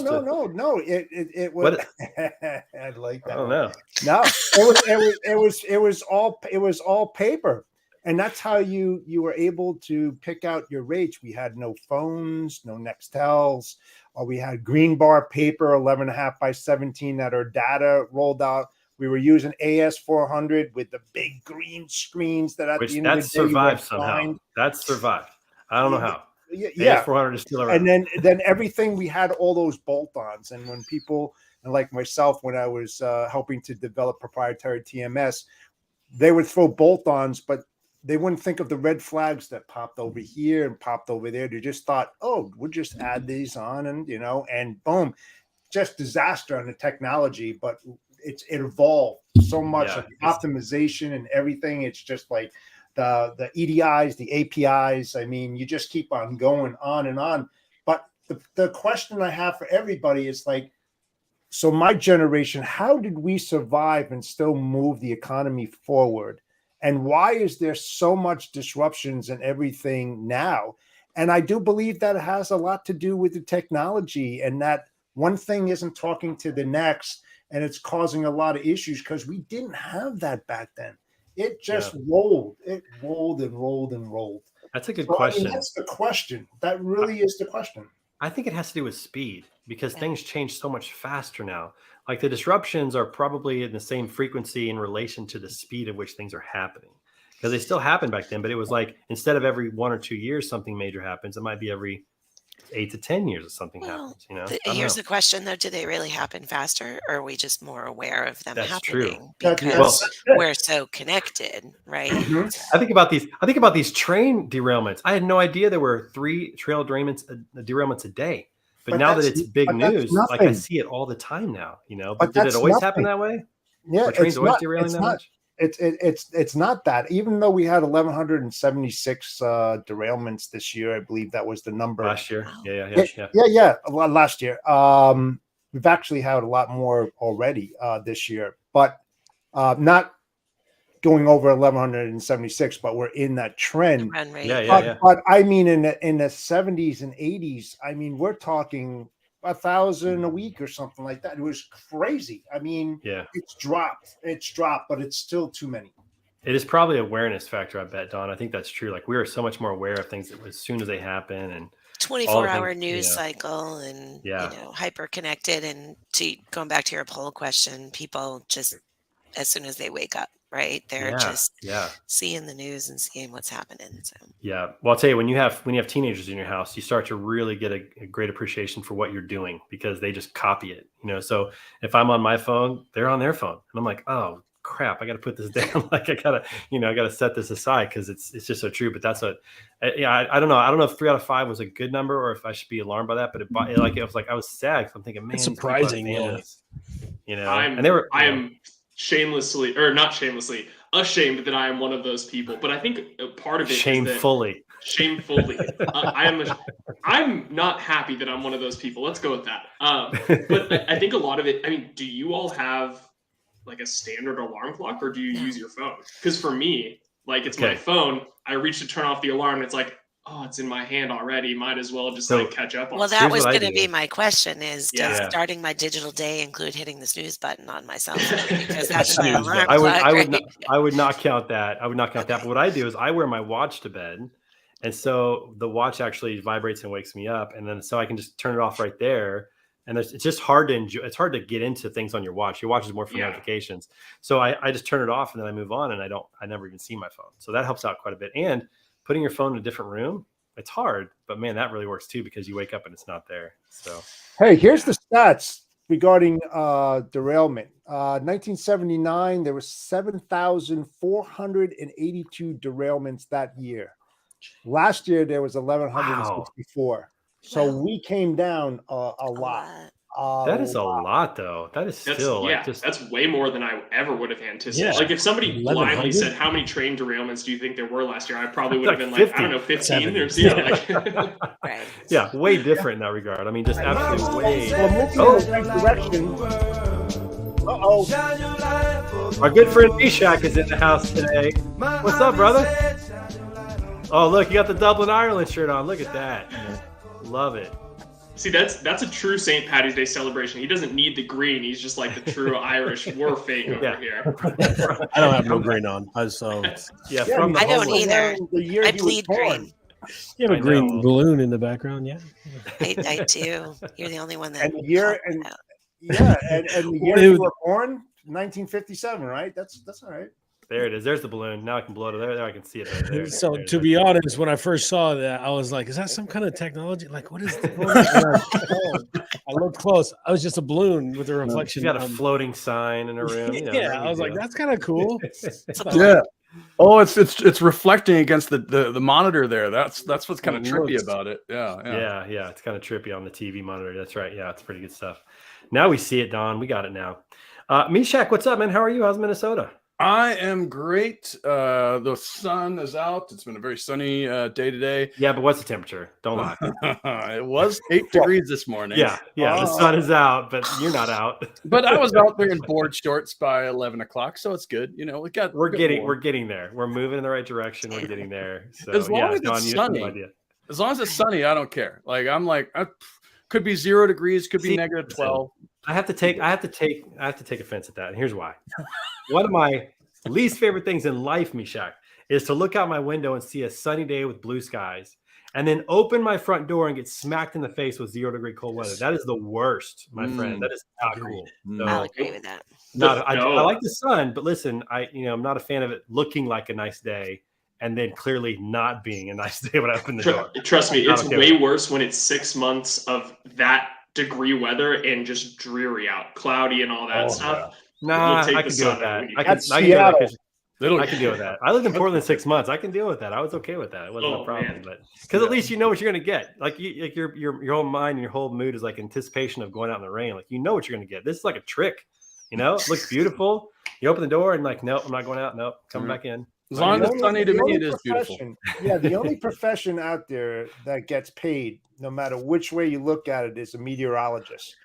It was. I like that.
I don't know.
No, it was all paper. And that's how you were able to pick out your rates. We had no phones, no Nextels, or we had green bar paper, 11.5 by 17 that our data rolled out. We were using AS400 with the big green screens that at the end of the day
survived somehow. That's survived. I don't know how.
Yeah.
AS400 is still around.
And then everything, we had all those bolt-ons. And when people, and like myself, when I was helping to develop proprietary TMS, they would throw bolt-ons, but they wouldn't think of the red flags that popped over here and popped over there. They just thought, oh, we'll just add these on and boom, just disaster on the technology. But it evolved so much, like optimization and everything. It's just like the EDIs, the APIs. I mean, you just keep on going on and on. But the question I have for everybody is like, so my generation, how did we survive and still move the economy forward? And why is there so much disruptions and everything now? And I do believe that it has a lot to do with the technology, and that one thing isn't talking to the next, and it's causing a lot of issues because we didn't have that back then. It just rolled. It rolled and rolled and rolled.
That's a good question.
That's the question. That really is the question.
I think it has to do with speed because things change so much faster now. Like the disruptions are probably in the same frequency in relation to the speed at which things are happening, because they still happened back then. But it was like, instead of every 1 or 2 years, something major happens, it might be every 8 to 10 years or something happens.
Here's the question though: do they really happen faster, or are we just more aware of them
That's
happening
true.
because we're so connected, right?
Mm-hmm.
I think about these train derailments. I had no idea there were 3 trail derailments a day. But now that it's big news, like I see it all the time now, But did it always happen that way?
Yeah,
were trains always derailing that much?
It's not that. Even though we had 1,176 derailments this year, I believe that was the number
last year.
Yeah. Last year, we've actually had a lot more already this year, but not going over 1,176. But we're in that trend. But I mean, in the 70s and 80s, I mean, we're talking 1,000 a week or something like that. It was crazy. I mean, it's dropped, but it's still too many.
It is probably awareness factor, I bet, Dawn. I think that's true. Like we are so much more aware of things as soon as they happen, and
24-hour news cycle, and hyper connected. And going back to your poll question, people just as soon as they wake up, right? They're just seeing the news and seeing what's happening. So
well, I'll tell you, when you have teenagers in your house, you start to really get a great appreciation for what you're doing because they just copy it. So if I'm on my phone, they're on their phone, and I'm like, oh crap, I got to put this down. Like I gotta set this aside because it's just so true. But that's what, I don't know. I don't know if 3 out of 5 was a good number or if I should be alarmed by that. But it was like I was sad because I'm thinking, man,
it's surprising.
I am shamelessly, or not shamelessly, ashamed that I am one of those people. But I think part of it
shamefully.
Shamefully. I'm not happy that I'm one of those people. Let's go with that. But I think a lot of it, I mean, do you all have like a standard alarm clock or do you use your phone? Because for me, like it's my phone, I reach to turn off the alarm. It's like, oh, it's in my hand already. Might as well just like catch up on
Well, that was going to be my question is, does starting my digital day include hitting the snooze button on my cell phone? Because that's my alarm clock.
I would not count that. I would not count that. But what I do is I wear my watch to bed. And so the watch actually vibrates and wakes me up. And then so I can just turn it off right there. And it's just hard to enjoy. It's hard to get into things on your watch. Your watch is more for notifications. So I just turn it off and then I move on and I never even see my phone. So that helps out quite a bit. And putting your phone in a different room, it's hard, but man, that really works too, because you wake up and it's not there. So,
hey, here's the stats regarding derailment. 1979, there were 7,482 derailments that year. Last year, there was 1,164. Wow. So we came down a lot.
That is a lot, though. That is still
that's way more than I ever would have anticipated. Yeah. Like if somebody blindly said, "How many train derailments do you think there were last year?" I probably would have been 50, like, I don't know, 15 or
yeah, way different in that regard. I mean, just absolutely way.
Direction.
Our good friend Meshach is in the house today. What's up, brother? Oh, look, you got the Dublin, Ireland shirt on. Look at that. Love it.
See, that's a true St. Paddy's Day celebration. He doesn't need the green. He's just like the true Irish war fake over here.
I don't have no green on.
I don't either. I bleed green.
You have a green balloon in the background, yeah?
I do. You're the only one that.
And the year, and the year you were born, 1957, right? That's all right.
There it is. There's the balloon. Now I can blow it. There I can see it. There.
So to be honest, when I first saw that, I was like, "Is that some kind of technology? Like, what is the balloon?" I looked close. I was just a balloon with a reflection.
You got a floating sign in a room.
I was like, "That's kind of cool."
Yeah. Oh, it's reflecting against the monitor there. That's what's kind of trippy about it. Yeah.
It's kind of trippy on the TV monitor. That's right. Yeah, it's pretty good stuff. Now we see it, Dawn. We got it now. Meshach, what's up, man? How are you? How's Minnesota?
I am great. The sun is out. It's been a very sunny day today.
Yeah, but what's the temperature? Don't lie.
It was 8 degrees this morning.
Yeah. The sun is out, but you're not out.
But I was out there in board shorts by 11 o'clock, so it's good. We're
getting there. We're moving in the right direction. We're getting there. So
as long as it's sunny, I don't care. Like could be 0 degrees, could be negative 12.
I have to take offense at that, and here's why. One of my least favorite things in life, Meshach, is to look out my window and see a sunny day with blue skies, and then open my front door and get smacked in the face with 0 degree cold weather. That is the worst, my friend. That is not cool.
No, I'll agree with that.
I like the sun, but listen, I'm not a fan of it looking like a nice day and then clearly not being a nice day when I open the door.
Trust me, it's way worse when it's 6 months of that degree weather and just dreary out, cloudy and all that stuff.
Nah, I can deal with that. I can deal with that. I lived in Portland 6 months. I can deal with that. I was okay with that. It wasn't a problem. But because at least you know what you're going to get. Like your whole mind and your whole mood is like anticipation of going out in the rain. Like you know what you're going to get. This is like a trick. It looks beautiful. You open the door and like, nope, I'm not going out. Nope, coming back in.
As long as it's sunny to me, it is beautiful.
Yeah, the only profession out there that gets paid, no matter which way you look at it, is a meteorologist.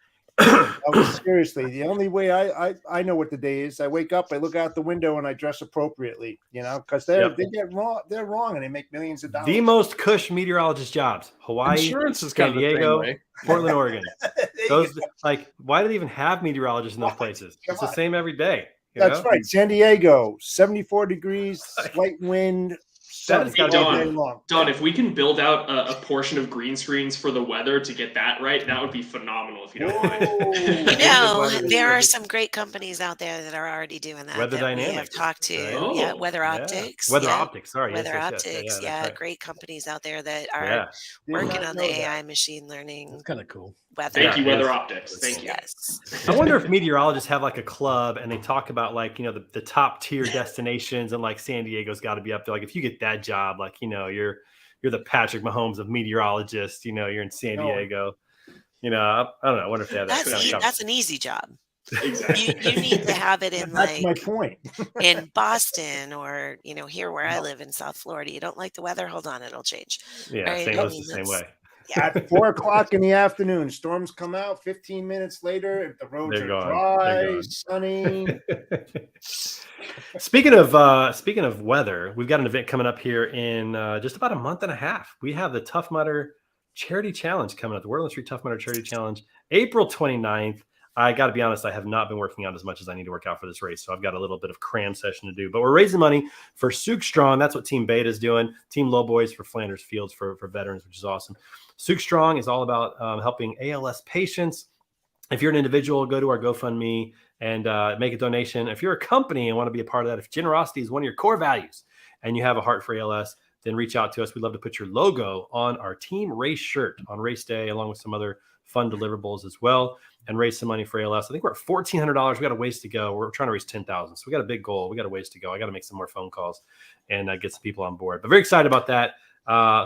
Seriously, the only way I know what the day is, I wake up, I look out the window, and I dress appropriately. Because they get wrong, they're wrong, and they make millions of dollars.
The most cush meteorologist jobs: Hawaii,
insurance is
San Diego, Portland, Oregon. Those why do they even have meteorologists in those places? It's the same every day.
That's right. San Diego, 74 degrees, slight wind.
Dawn, if we can build out a portion of green screens for the weather to get that right, that would be phenomenal if you don't mind.
There are some great companies out there that are already doing that.
Weather Dynamics.
We have talked to. Weather Optics.
Weather Optics, sorry.
Weather Optics, right. Great companies out there that are working on the AI machine learning.
That's kind of cool.
Weather.
Thank you, Weather Optics. Thank you.
Yes.
I wonder if meteorologists have like a club and they talk about like, the top tier destinations, and like San Diego's got to be up there. Like if you get that job, like, you're the Patrick Mahomes of meteorologists, you're in San Diego. I don't know. I wonder if they have that.
That's an easy job.
Exactly.
You need to have it in
That's my
like
point.
in Boston or here where I live in South Florida. You don't like the weather? Hold on, it'll change.
Yeah,
Right?
St.
I
Louis
mean,
the same way.
Yeah.
At 4 o'clock in the afternoon, storms come out. 15 minutes later, if the roads
They're
are
gone.
dry,
They're gone.
sunny.
Speaking of weather, we've got an event coming up here in just about a month and a half. We have the Tough Mudder Charity Challenge coming up, the Word on the Street Tough Mudder Charity Challenge, April 29th. I got to be honest, I have not been working out as much as I need to work out for this race. So I've got a little bit of cram session to do. But we're raising money for Souk Strong. That's what Team Beta is doing. Team Low Boys for Flanders Fields for veterans, which is awesome. Souk Strong is all about helping ALS patients. If you're an individual, go to our GoFundMe and make a donation. If you're a company and want to be a part of that, if generosity is one of your core values and you have a heart for ALS, then reach out to us. We'd love to put your logo on our team race shirt on race day, along with some other fun deliverables as well, and raise some money for ALS. I think we're at $1,400. We got a ways to go. We're trying to raise 10,000. So we got a big goal. We got a ways to go. I got to make some more phone calls and get some people on board. But very excited about that.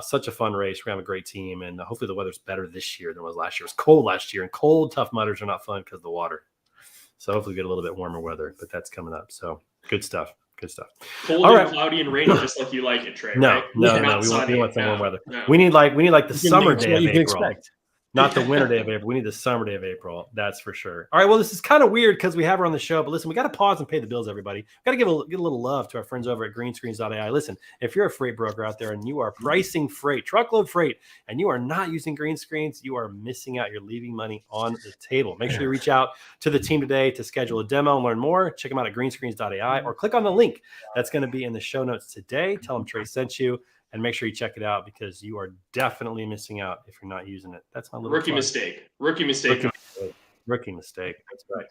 Such a fun race. We're gonna have a great team, and hopefully the weather's better this year than it was last year. It was cold last year, and cold Tough Mudders are not fun because of the water. So hopefully we get a little bit warmer weather, but that's coming up. So good stuff. Good stuff.
Cold and cloudy and rainy, just like you like it, Trey.
No,
right?
no. We want some warm weather. We need like the summer day of April. Not the winter day of April. We need the summer day of April. That's for sure. All right. Well, this is kind of weird because we have her on the show, but listen, we got to pause and pay the bills, everybody. Got to give a little love to our friends over at Greenscreens.ai. Listen, if you're a freight broker out there and you are pricing freight, truckload freight, and you are not using green screens, you are missing out. You're leaving money on the table. Make sure you reach out to the team today to schedule a demo and learn more. Check them out at Greenscreens.ai or click on the link that's going to be in the show notes today. Tell them Trey sent you. And make sure you check it out because you are definitely missing out if you're not using it. That's my little
rookie mistake. Rookie mistake.
That's right.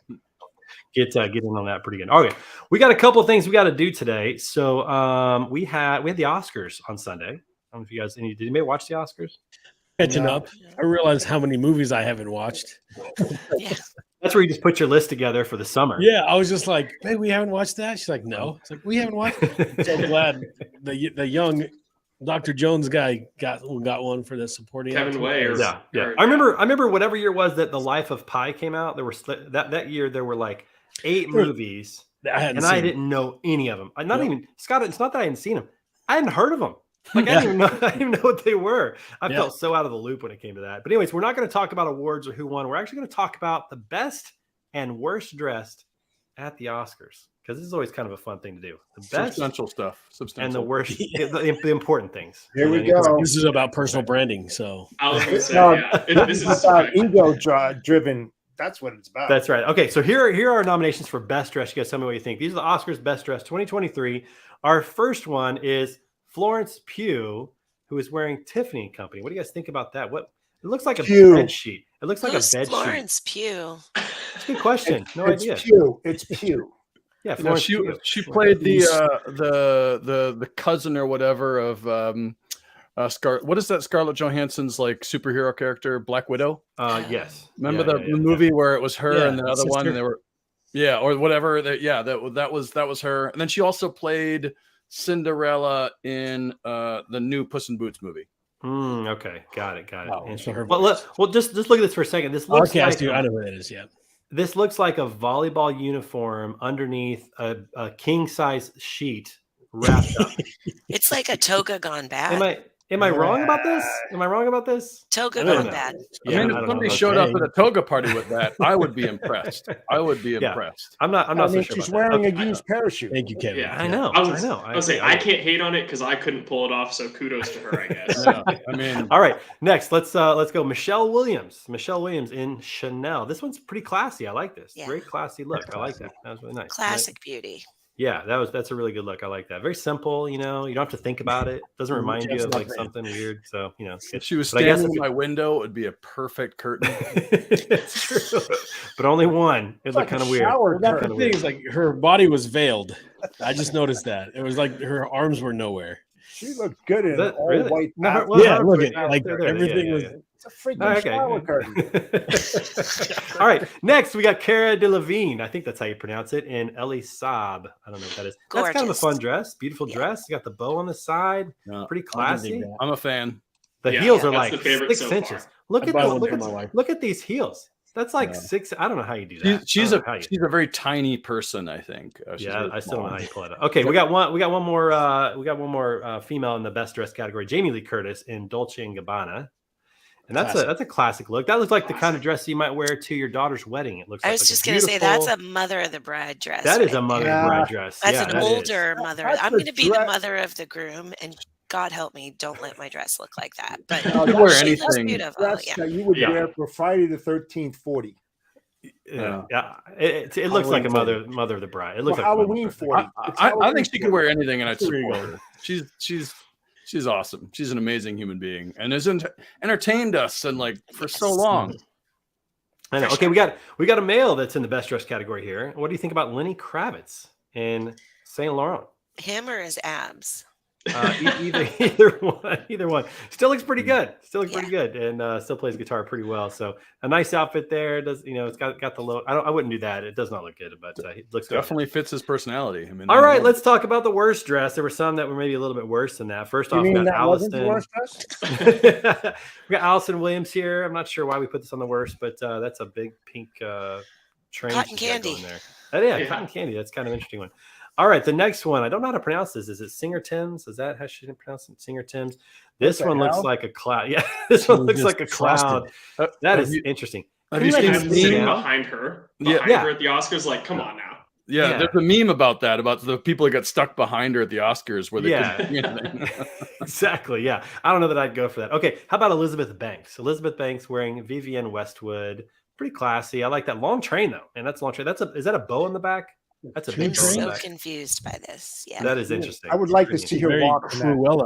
Get in on that pretty good. Okay, we got a couple of things we got to do today. So we had the Oscars on Sunday. I don't know if you guys did anybody watch the Oscars?
Catching up. I realized how many movies I haven't watched.
Yeah.
That's where you just put your list together for the summer.
Yeah, I was just like, hey, we haven't watched that. She's like, no. It's like, we haven't watched it. I'm so glad the young Dr. Jones guy got one for the supporting
Kevin Way.
Yeah. I remember whatever year it was that The Life of Pi came out. There were that year there were like 8 movies, I didn't know any of them. Even Scott. It's not that I hadn't seen them. I hadn't heard of them. Like I didn't even know what they were. I felt so out of the loop when it came to that. But anyways, we're not going to talk about awards or who won. We're actually going to talk about the best and worst dressed at the Oscars. Because this is always kind of a fun thing to do. The best
substantial stuff,
and the worst, the important things.
Here we go.
This is about personal branding. So
I was going to say,
this is about ego-driven. That's what it's about.
That's right. Okay, so here are our nominations for best dress. You guys tell me what you think. These are the Oscars Best Dress 2023. Our first one is Florence Pugh, who is wearing Tiffany & Company. What do you guys think about that? It looks like a bed sheet. It looks like a bed
Florence
sheet.
Pugh?
That's a good question.
It's
idea.
Pugh. It's Pugh.
Yeah,
she played the cousin or whatever of what is that Scarlett Johansson's like superhero character, Black Widow?
Yes.
Remember the movie where it was her and the other one, and they were or whatever. That was her. And then she also played Cinderella in the new Puss in Boots movie.
Okay, got it.
Wow,
Well, just look at this for a second. This looks
like I know what it is. Yeah.
This looks like a volleyball uniform underneath a king-size sheet wrapped up.
It's like a toga gone bad.
Am I wrong about this?
Toga gone bad.
I mean, if somebody showed up at a toga party with that, I would be impressed. impressed.
I'm not so sure.
She's wearing a used parachute.
Thank you, Kevin.
Yeah, I know.
I was saying I can't hate on it because I couldn't pull it off. So kudos to her, I guess.
I mean,
all right. Next, let's go. Michelle Williams in Chanel. This one's pretty classy. I like this.
Yeah.
Very classy look. I like that. That was really nice.
Classic beauty.
Yeah, that's a really good look. I like that. Very simple, you don't have to think about it. Doesn't remind you of like something weird. So,
if she was standing in my window, it would be a perfect curtain.
It's true. But only one. It looked kind of weird.
That's the thing is like her body was veiled. I just noticed that. It was like her arms were nowhere.
She looked good in all
really?
white.
Look at like everything was.
It's a freaking shower curtain.
All right, next we got Cara Delevingne. I think that's how you pronounce it. In Elie Saab. I don't know what that is.
Gorgeous.
That's kind of a fun dress. Beautiful dress. You got the bow on the side. Pretty classy.
I'm a fan.
The heels are like
the
6
so
inches.
Far.
Look at these heels. That's like 6. I don't know how you do that.
She's a very tiny person, I think.
I still don't know how you pull it up. Okay, we got one more female in the best dressed category. Jamie Lee Curtis in Dolce and Gabbana. And that's a classic look. That looks like the kind of dress you might wear to your daughter's wedding. It looks.
I was just going to say that's a mother of the bride dress.
That is a mother of the bride dress.
That's an older mother. I'm going to be the mother of the groom, and God help me, don't let my dress look like that. But
you could wear anything.
That you would wear for Friday the 13th 40.
It looks like a mother of the bride. It looks like
Halloween 40.
I think she could wear anything, and I'd support her. She's awesome. She's an amazing human being, and has entertained us and for so long.
I know. Okay, we got a male that's in the best dressed category here. What do you think about Lenny Kravitz in Saint Laurent?
Him or his abs?
Either one. Still looks pretty good. Pretty good, and still plays guitar pretty well. So a nice outfit there. Does it's got the low. I wouldn't do that. It does not look good, but it looks
definitely fits his personality. I mean,
all right, let's talk about the worst dress. There were some that were maybe a little bit worse than that. First off, we got Allison. We got Allison Williams here. I'm not sure why we put this on the worst, but that's a big pink train.
Cotton candy.
There. Cotton candy. That's kind of an interesting one. All right, the next one. I don't know how to pronounce this. Is it Singer Tim's? Is that how she didn't pronounce it? Singer Tim's. This one looks like a cloud. Yeah, this one looks like a cloud. That is interesting.
Have you seen the meme behind her? Behind her at the Oscars? Like, come on now.
Yeah, there's a meme about that, about the people that got stuck behind her at the Oscars where they couldn't see anything.
Exactly. Yeah. I don't know that I'd go for that. Okay. How about Elizabeth Banks? Elizabeth Banks wearing Vivienne Westwood. Pretty classy. I like that long train though. And that's a long train. Is that a bow in the back? That's a big
train. I'm so confused by this. Yeah.
That is interesting.
I would like to see her walk.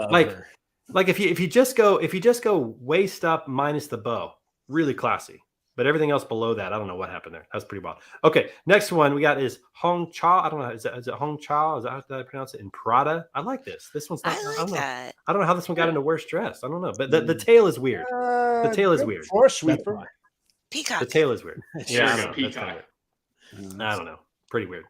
Like if you just go waist up minus the bow, really classy. But everything else below that, I don't know what happened there. That's pretty wild. Okay, next one we got is Hong Cha. I don't know. Is it Hong Cha? Is that how I pronounce it? In Prada. I like this. This one's not. I don't know. I don't know how this one got into worst dress. I don't know. But the tail is weird. The tail is weird.
Or sweeper.
Peacock.
The tail is weird. Yeah,
peacock.
I don't know. Pretty weird.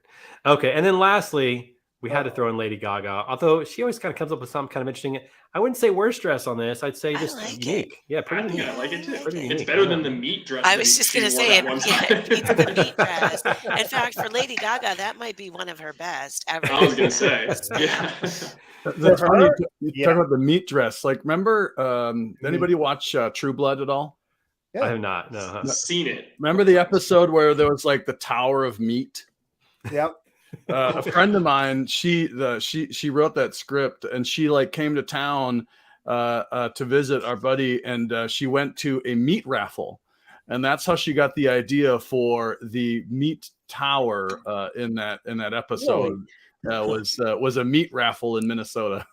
Okay, and then lastly, we had to throw in Lady Gaga. Although she always kind of comes up with something kind of interesting. I wouldn't say worst dress on this. I'd say just unique. Yeah, pretty unique.
I like it too. It's better than the meat dress.
I was just going to say it. Yeah, the meat dress. In fact, for Lady Gaga, that might be one of her best ever.
I was going to say, yeah.
That's funny. You talk about the meat dress. Like, remember, anybody watch True Blood at all?
Yeah. I have not. No,
seen it.
Remember the episode where there was like the Tower of Meat?
Yep.
A friend of mine, she wrote that script, and she came to town to visit our buddy, and she went to a meat raffle, and that's how she got the idea for the meat tower in that episode. Was a meat raffle in Minnesota.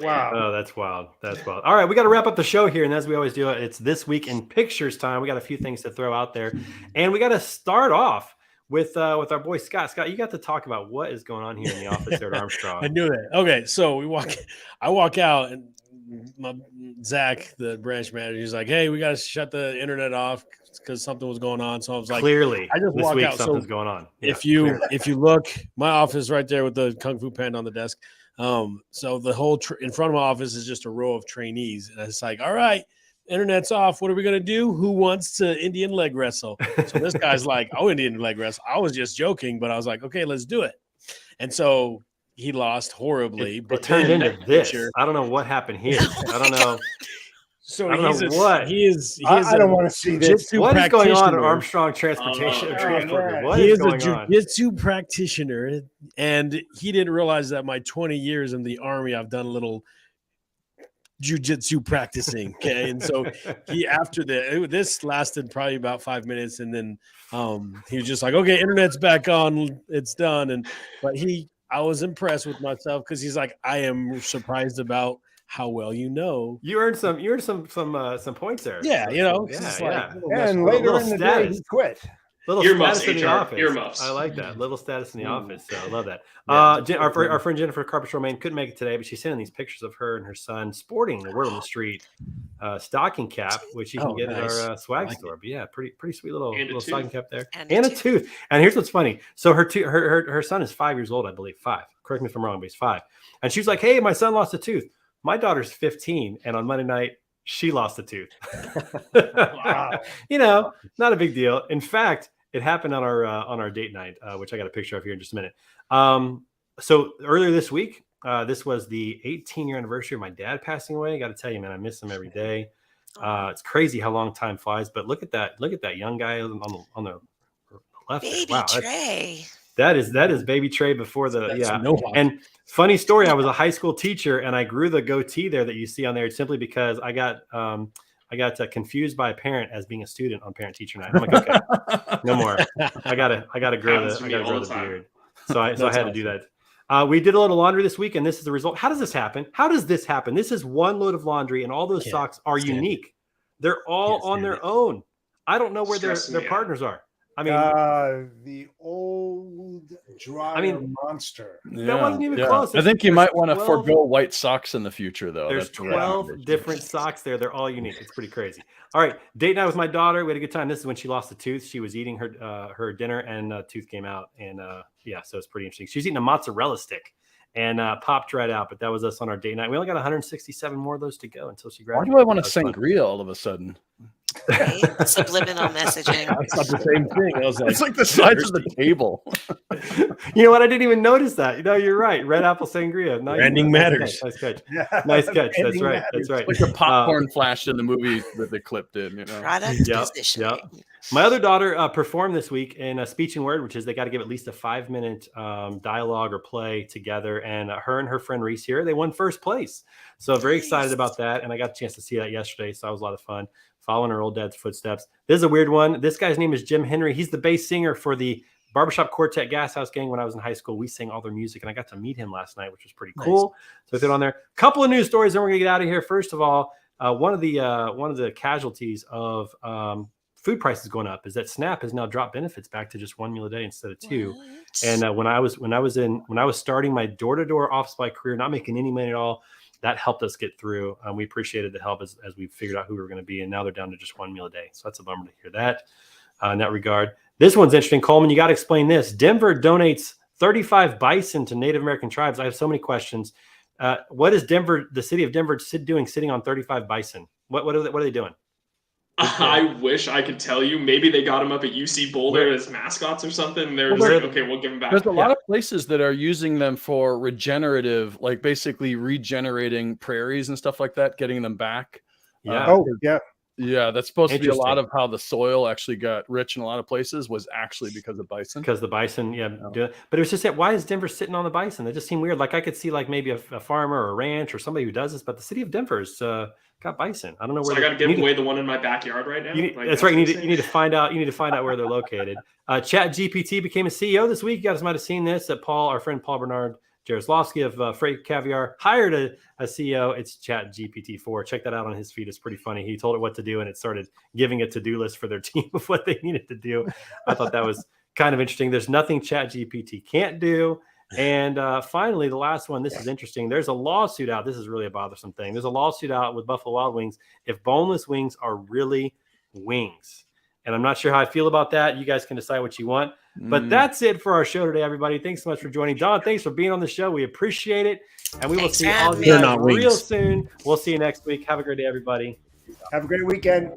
Wow. Oh, that's wild. That's wild. All right, we got to wrap up the show here, and as we always do, it's This Week in Pictures time. We got a few things to throw out there, and we got to start off with our boy Scott. Scott, you got to talk about what is going on here in the office there at Armstrong.
I knew that. Okay, so I walk out, and Zach, the branch manager, he's like, "Hey, we got to shut the internet off because something was going on." So I was like,
"Clearly,
I just
this
walk
week
out.
Something's going on."
Yeah, if you look, my office right there with the Kung Fu Panda on the desk. So the whole in front of my office is just a row of trainees, and it's like, "All right, internet's off. What are we gonna do? Who wants to Indian leg wrestle?" So this guy's like, "Oh, Indian leg wrestle." I was just joking, but I was like, "Okay, let's do it." And so he lost horribly.
But it turned into this. I don't know what happened here. I don't know.
So
I don't know what
he is.
I don't want to see this.
What is going on at Armstrong Transportation? What
he
is
a jiu-jitsu practitioner, and he didn't realize that my 20 years in the Army, I've done a little jiu-jitsu practicing. Okay, and so this lasted probably about 5 minutes, and then he was just like, "Okay, internet's back on, it's done." But I was impressed with myself because he's like, "I am surprised about how well you earned
some points there."
Yeah,
and later in the day he quit.
Little status in the office.
Earmuffs.
I like that. Little status in the office. So I love that. Our friend Jennifer Carpenter-Romaine couldn't make it today, but she's sending these pictures of her and her son sporting the Word on the Street stocking cap, which you can get at our swag store. But yeah, pretty sweet little stocking cap there. And a tooth. And here's what's funny. So her son is 5 years old, I believe. 5. Correct me if I'm wrong, but he's 5. And she's like, "Hey, my son lost a tooth." My daughter's 15, and on Monday night she lost a tooth.
Wow.
You know, not a big deal. In fact, it happened on our date night, which I got a picture of here in just a minute. So earlier this week, this was the 18-year anniversary of my dad passing away. I got to tell you, man, I miss him every day. It's crazy how long time flies. But look at that young guy on the left.
Baby
wow,
Trey.
That is baby Trey before and funny story. I was a high school teacher and I grew the goatee there that you see on there simply because I got confused by a parent as being a student on parent teacher night. I'm like, okay, no more. I gotta grow the beard. So I had to do that. We did a load of laundry this week and this is the result. How does this happen? This is one load of laundry and all those socks are unique. They're all on their own. I don't know where their partners are. I mean,
the old dryer monster.
That wasn't even close.
I think you might want to forego white socks in the future, though.
There's 12 different socks there. They're all unique. It's pretty crazy. All right, date night with my daughter. We had a good time. This is when she lost a tooth. She was eating her dinner, and a tooth came out. And so it's pretty interesting. She was eating a mozzarella stick and popped right out. But that was us on our date night. We only got 167 more of those to go until she graduated.
Why do I want to sangria all of a sudden?
Right? Subliminal messaging.
It's not the same thing. I was like,
it's like the size of the table.
You know what? I didn't even notice that. No, you're right. Red apple sangria. Nice.
Branding matters.
Nice catch. Nice catch. That's right. That's right.
Like the popcorn flashed in the movie that they clipped in. You know.
Product positioning.
Yep. My other daughter performed this week in a speech and word, which is they got to give at least a 5-minute dialogue or play together. And her and her friend Reese here, they won first place. So very excited about that. And I got a chance to see that yesterday. So that was a lot of fun. Following her old dad's footsteps. This is a weird one. This guy's name is Jim Henry. He's the bass singer for the Barbershop Quartet Gas House Gang. When I was in high school, we sang all their music, and I got to meet him last night, which was pretty cool. So I threw it on there. Couple of news stories, then we're gonna get out of here. First of all, one of the casualties of food prices going up is that SNAP has now dropped benefits back to just 1 meal a day instead of 2. What? And when I was starting my door-to-door office supply career, not making any money at all, that helped us get through. We appreciated the help as we figured out who we were going to be. And now they're down to just 1 meal a day. So that's a bummer to hear that in that regard. This one's interesting. Coleman, you got to explain this. Denver donates 35 bison to Native American tribes. I have so many questions. What is the city of Denver doing sitting on 35 bison? What are they doing?
I wish I could tell you. Maybe they got them up at UC Boulder as mascots or something. They're just like, okay, we'll give them back.
There's a lot of places that are using them for regenerative, like basically regenerating prairies and stuff like that, getting them back.
Yeah.
Yeah, that's supposed to be a lot of how the soil actually got rich in a lot of places was actually because of bison.
Because the bison, but it was just that, why is Denver sitting on the bison? That just seemed weird. Like I could see like maybe a farmer or a ranch or somebody who does this, but the city of Denver's got bison. I don't know where.
So I got to give away the one in my backyard right now.
That's right. You need to find out. You need to find out where they're located. ChatGPT became a CEO this week. You guys might have seen this. That our friend Paul Bernard Jaroslawski of Freight Caviar hired a CEO. It's ChatGPT-4. Check that out on his feed. It's pretty funny. He told it what to do, and it started giving a to-do list for their team of what they needed to do. I thought that was kind of interesting. There's nothing ChatGPT can't do. And finally, the last one. This is interesting. There's a lawsuit out. This is really a bothersome thing. There's a lawsuit out with Buffalo Wild Wings if boneless wings are really wings. And I'm not sure how I feel about that. You guys can decide what you want. But that's it for our show today, everybody. Thanks so much for joining. Dawn, thanks for being on the show. We appreciate it. And we will see all of you guys real soon. We'll see you next week. Have a great day, everybody.
Have a great weekend.